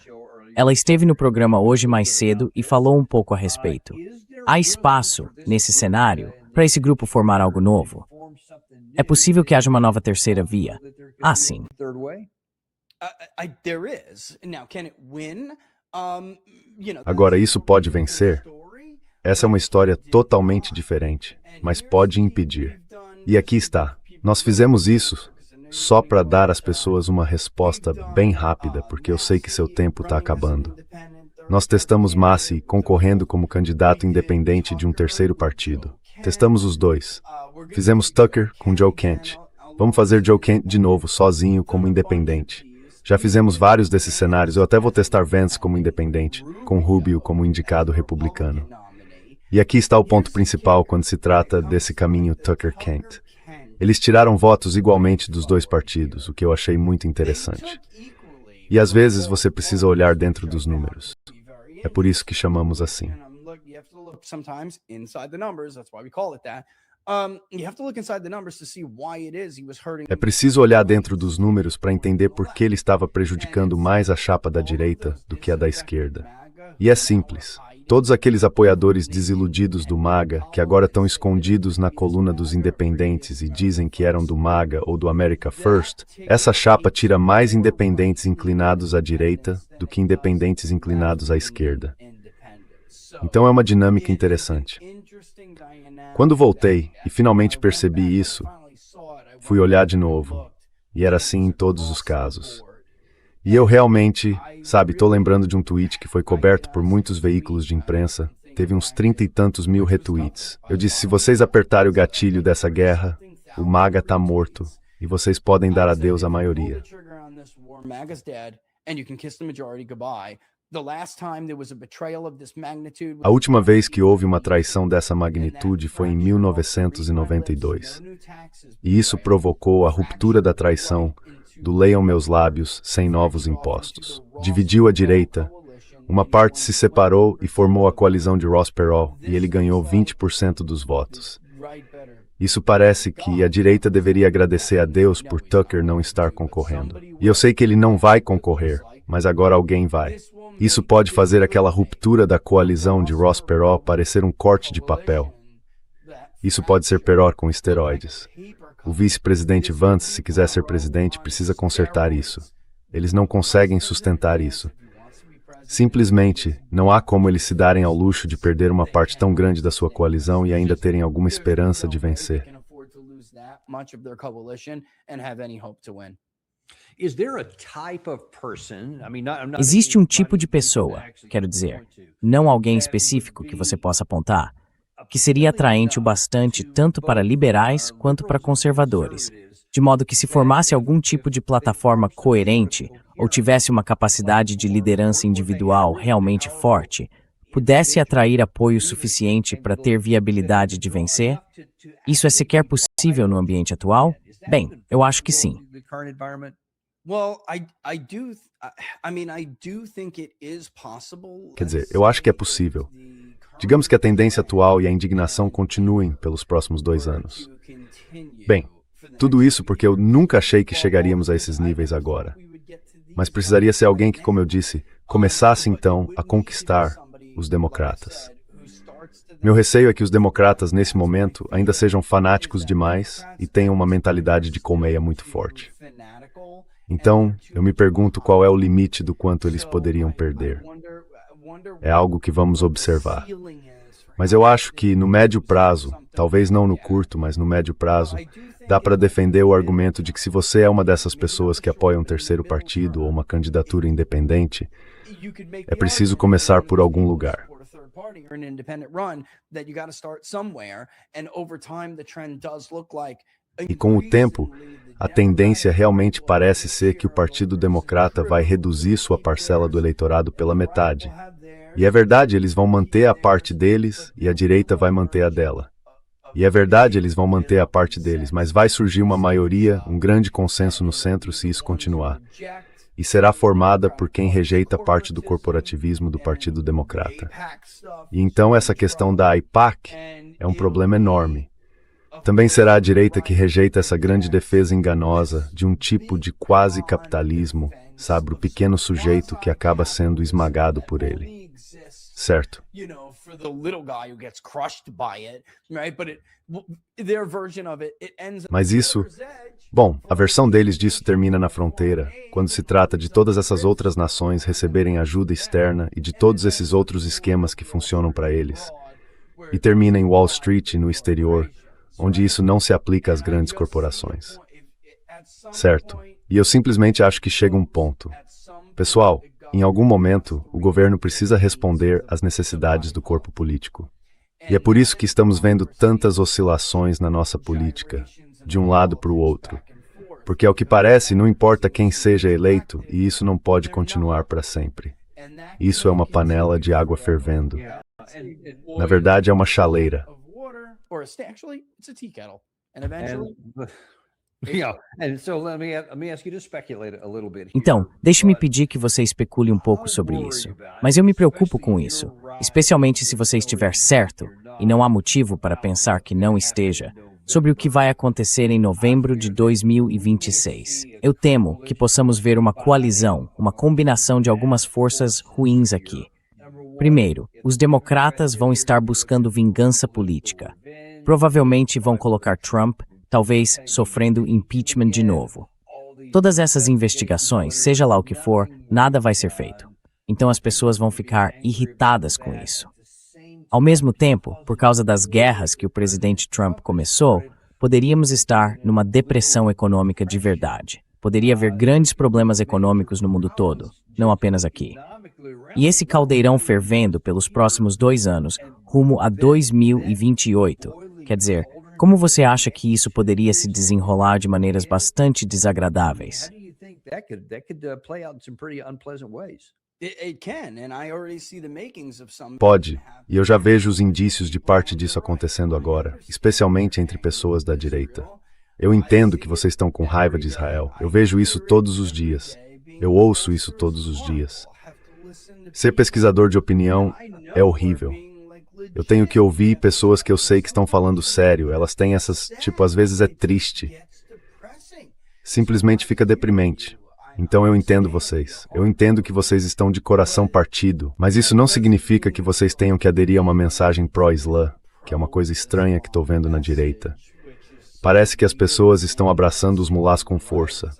Speaker 1: ela esteve no programa hoje mais cedo e falou um pouco a respeito. Há espaço, nesse cenário, para esse grupo formar algo novo? É possível que haja uma nova terceira via? Ah, sim.
Speaker 3: There is. Now, can it win?
Speaker 2: Agora, isso pode vencer? Essa é uma história totalmente diferente, mas pode impedir. E aqui está. Nós fizemos isso só para dar às pessoas uma resposta bem rápida, porque eu sei que seu tempo está acabando. Nós testamos Massie concorrendo como candidato independente de um terceiro partido. Testamos os dois. Fizemos Tucker com Joe Kent. Vamos fazer Joe Kent de novo, sozinho, como independente. Já fizemos vários desses cenários, eu até vou testar Vance como independente, com Rubio como indicado republicano. E aqui está o ponto principal quando se trata desse caminho Tucker-Kent. Eles tiraram votos igualmente dos dois partidos, o que eu achei muito interessante. E às vezes você precisa olhar dentro dos números. É por isso que chamamos assim. É preciso olhar dentro dos números para entender por que ele estava prejudicando mais a chapa da direita do que a da esquerda. E é simples. Todos aqueles apoiadores desiludidos do MAGA, que agora estão escondidos na coluna dos independentes e dizem que eram do MAGA ou do America First, essa chapa tira mais independentes inclinados à direita do que independentes inclinados à esquerda. Então é uma dinâmica interessante. Quando voltei e finalmente percebi isso, fui olhar de novo, e era assim em todos os casos. E eu realmente, tô lembrando de um tweet que foi coberto por muitos veículos de imprensa, teve uns 30 e tantos mil retweets. Eu disse, se vocês apertarem o gatilho dessa guerra, o MAGA tá morto, e vocês podem dar adeus à maioria. A última vez que houve uma traição dessa magnitude foi em 1992. E isso provocou a ruptura da traição do leiam meus lábios sem novos impostos. Dividiu a direita. Uma parte se separou e formou a coalizão de Ross Perot, e ele ganhou 20% dos votos. Isso parece que a direita deveria agradecer a Deus por Tucker não estar concorrendo. E eu sei que ele não vai concorrer, mas agora alguém vai. Isso pode fazer aquela ruptura da coalizão de Ross Perot parecer um corte de papel. Isso pode ser Perot com esteroides. O vice-presidente Vance, se quiser ser presidente, precisa consertar isso. Eles não conseguem sustentar isso. Simplesmente, não há como eles se darem ao luxo de perder uma parte tão grande da sua coalizão e ainda terem alguma esperança de vencer.
Speaker 1: Existe um tipo de pessoa, quero dizer, não alguém específico que você possa apontar, que seria atraente o bastante tanto para liberais quanto para conservadores, de modo que se formasse algum tipo de plataforma coerente ou tivesse uma capacidade de liderança individual realmente forte, pudesse atrair apoio suficiente para ter viabilidade de vencer? Isso é sequer possível no ambiente atual? Bem, eu acho que sim.
Speaker 2: Quer dizer, eu acho que é possível. Digamos que a tendência atual e a indignação continuem pelos próximos 2 anos. Bem, tudo isso porque eu nunca achei que chegaríamos a esses níveis agora. Mas precisaria ser alguém que, como eu disse, começasse então a conquistar os democratas. Meu receio é que os democratas, nesse momento, ainda sejam fanáticos demais e tenham uma mentalidade de colmeia muito forte. Então, eu me pergunto qual é o limite do quanto eles poderiam perder. É algo que vamos observar. Mas eu acho que, no médio prazo, talvez não no curto, mas no médio prazo, dá para defender o argumento de que se você é uma dessas pessoas que apoia um terceiro partido ou uma candidatura independente, é preciso começar por algum lugar. E com o tempo, a tendência realmente parece ser que o Partido Democrata vai reduzir sua parcela do eleitorado pela metade. E é verdade, eles vão manter a parte deles e a direita vai manter a dela. E é verdade, eles vão manter a parte deles, mas vai surgir uma maioria, um grande consenso no centro se isso continuar. E será formada por quem rejeita parte do corporativismo do Partido Democrata. E então essa questão da AIPAC é um problema enorme. Também será a direita que rejeita essa grande defesa enganosa de um tipo de quase capitalismo, sabe, o pequeno sujeito que acaba sendo esmagado por ele. Certo. Mas isso, bom, a versão deles disso termina na fronteira, quando se trata de todas essas outras nações receberem ajuda externa e de todos esses outros esquemas que funcionam para eles. E termina em Wall Street, no exterior, onde isso não se aplica às grandes corporações. Certo. E eu simplesmente acho que chega um ponto. Pessoal, em algum momento, o governo precisa responder às necessidades do corpo político. E é por isso que estamos vendo tantas oscilações na nossa política, de um lado para o outro. Porque, ao que parece, não importa quem seja eleito, e isso não pode continuar para sempre. Isso é uma panela de água fervendo. Na verdade, é uma chaleira.
Speaker 1: Então, deixe-me pedir que você especule um pouco sobre isso. Mas eu me preocupo com isso, especialmente se você estiver certo, e não há motivo para pensar que não esteja, sobre o que vai acontecer em novembro de 2026. Eu temo que possamos ver uma coalizão, uma combinação de algumas forças ruins aqui. Primeiro, os democratas vão estar buscando vingança política. Provavelmente vão colocar Trump, talvez sofrendo impeachment de novo. Todas essas investigações, seja lá o que for, nada vai ser feito. Então as pessoas vão ficar irritadas com isso. Ao mesmo tempo, por causa das guerras que o presidente Trump começou, poderíamos estar numa depressão econômica de verdade. Poderia haver grandes problemas econômicos no mundo todo, não apenas aqui. E esse caldeirão fervendo pelos próximos 2 anos, rumo a 2028, quer dizer, como você acha que isso poderia se desenrolar de maneiras bastante desagradáveis?
Speaker 2: Pode, e eu já vejo os indícios de parte disso acontecendo agora, especialmente entre pessoas da direita. Eu entendo que vocês estão com raiva de Israel. Eu vejo isso todos os dias. Eu ouço isso todos os dias. Ser pesquisador de opinião é horrível. Eu tenho que ouvir pessoas que eu sei que estão falando sério. Elas têm essas, às vezes é triste. Simplesmente fica deprimente. Então eu entendo vocês. Eu entendo que vocês estão de coração partido, mas isso não significa que vocês tenham que aderir a uma mensagem pró-Islã, que é uma coisa estranha que estou vendo na direita. Parece que as pessoas estão abraçando os mulás com força.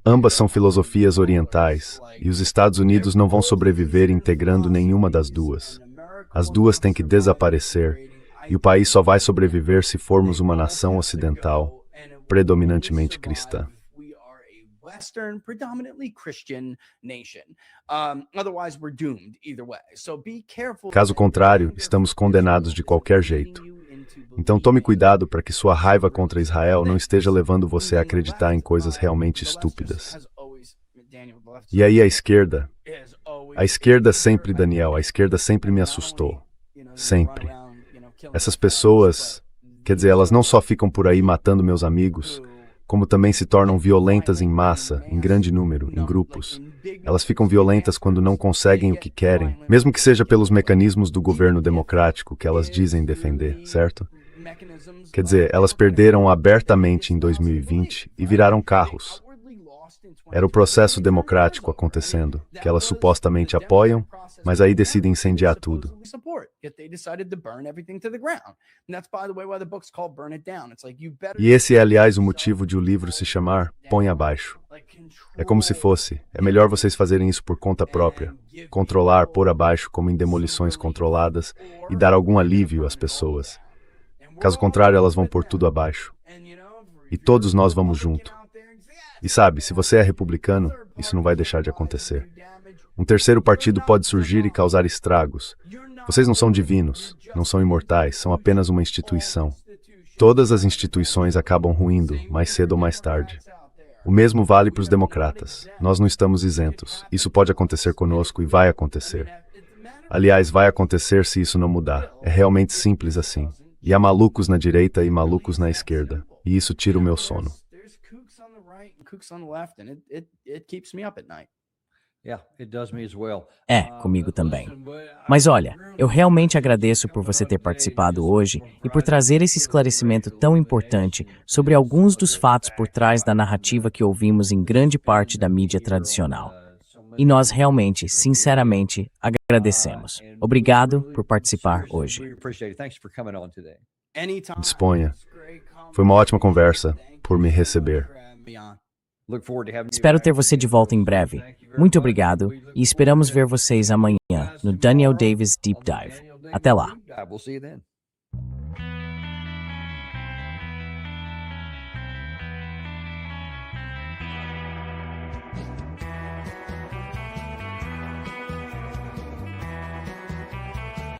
Speaker 2: Ambas são filosofias orientais, e os Estados Unidos não vão sobreviver integrando nenhuma das duas. As duas têm que desaparecer, e o país só vai sobreviver se formos uma nação ocidental, predominantemente cristã. Caso contrário, estamos condenados de qualquer jeito. Então tome cuidado para que sua raiva contra Israel não esteja levando você a acreditar em coisas realmente estúpidas. E aí a esquerda sempre, Daniel, a esquerda sempre me assustou. Sempre. Essas pessoas, elas não só ficam por aí matando meus amigos, como também se tornam violentas em massa, em grande número, em grupos. Elas ficam violentas quando não conseguem o que querem, mesmo que seja pelos mecanismos do governo democrático que elas dizem defender, certo? Elas perderam abertamente em 2020 e viraram carros. Era o processo democrático acontecendo, que elas supostamente apoiam, mas aí decidem incendiar tudo. E esse é, aliás, o motivo de o livro se chamar Põe Abaixo. É como se fosse, é melhor vocês fazerem isso por conta própria, controlar, pôr abaixo como em demolições controladas e dar algum alívio às pessoas. Caso contrário, elas vão pôr tudo abaixo. E todos nós vamos junto. E sabe, se você é republicano, isso não vai deixar de acontecer. Um terceiro partido pode surgir e causar estragos. Vocês não são divinos, não são imortais, são apenas uma instituição. Todas as instituições acabam ruindo, mais cedo ou mais tarde. O mesmo vale para os democratas. Nós não estamos isentos. Isso pode acontecer conosco e vai acontecer. Aliás, vai acontecer se isso não mudar. É realmente simples assim. E há malucos na direita e malucos na esquerda. E isso tira o meu sono.
Speaker 1: É, comigo também. Mas olha, eu realmente agradeço por você ter participado hoje e por trazer esse esclarecimento tão importante sobre alguns dos fatos por trás da narrativa que ouvimos em grande parte da mídia tradicional. E nós realmente, sinceramente, agradecemos. Obrigado por participar hoje.
Speaker 2: Disponha. Foi uma ótima conversa, por me receber.
Speaker 1: Espero ter você de volta em breve. Muito obrigado e esperamos ver vocês amanhã no Daniel Davis Deep Dive. Até lá.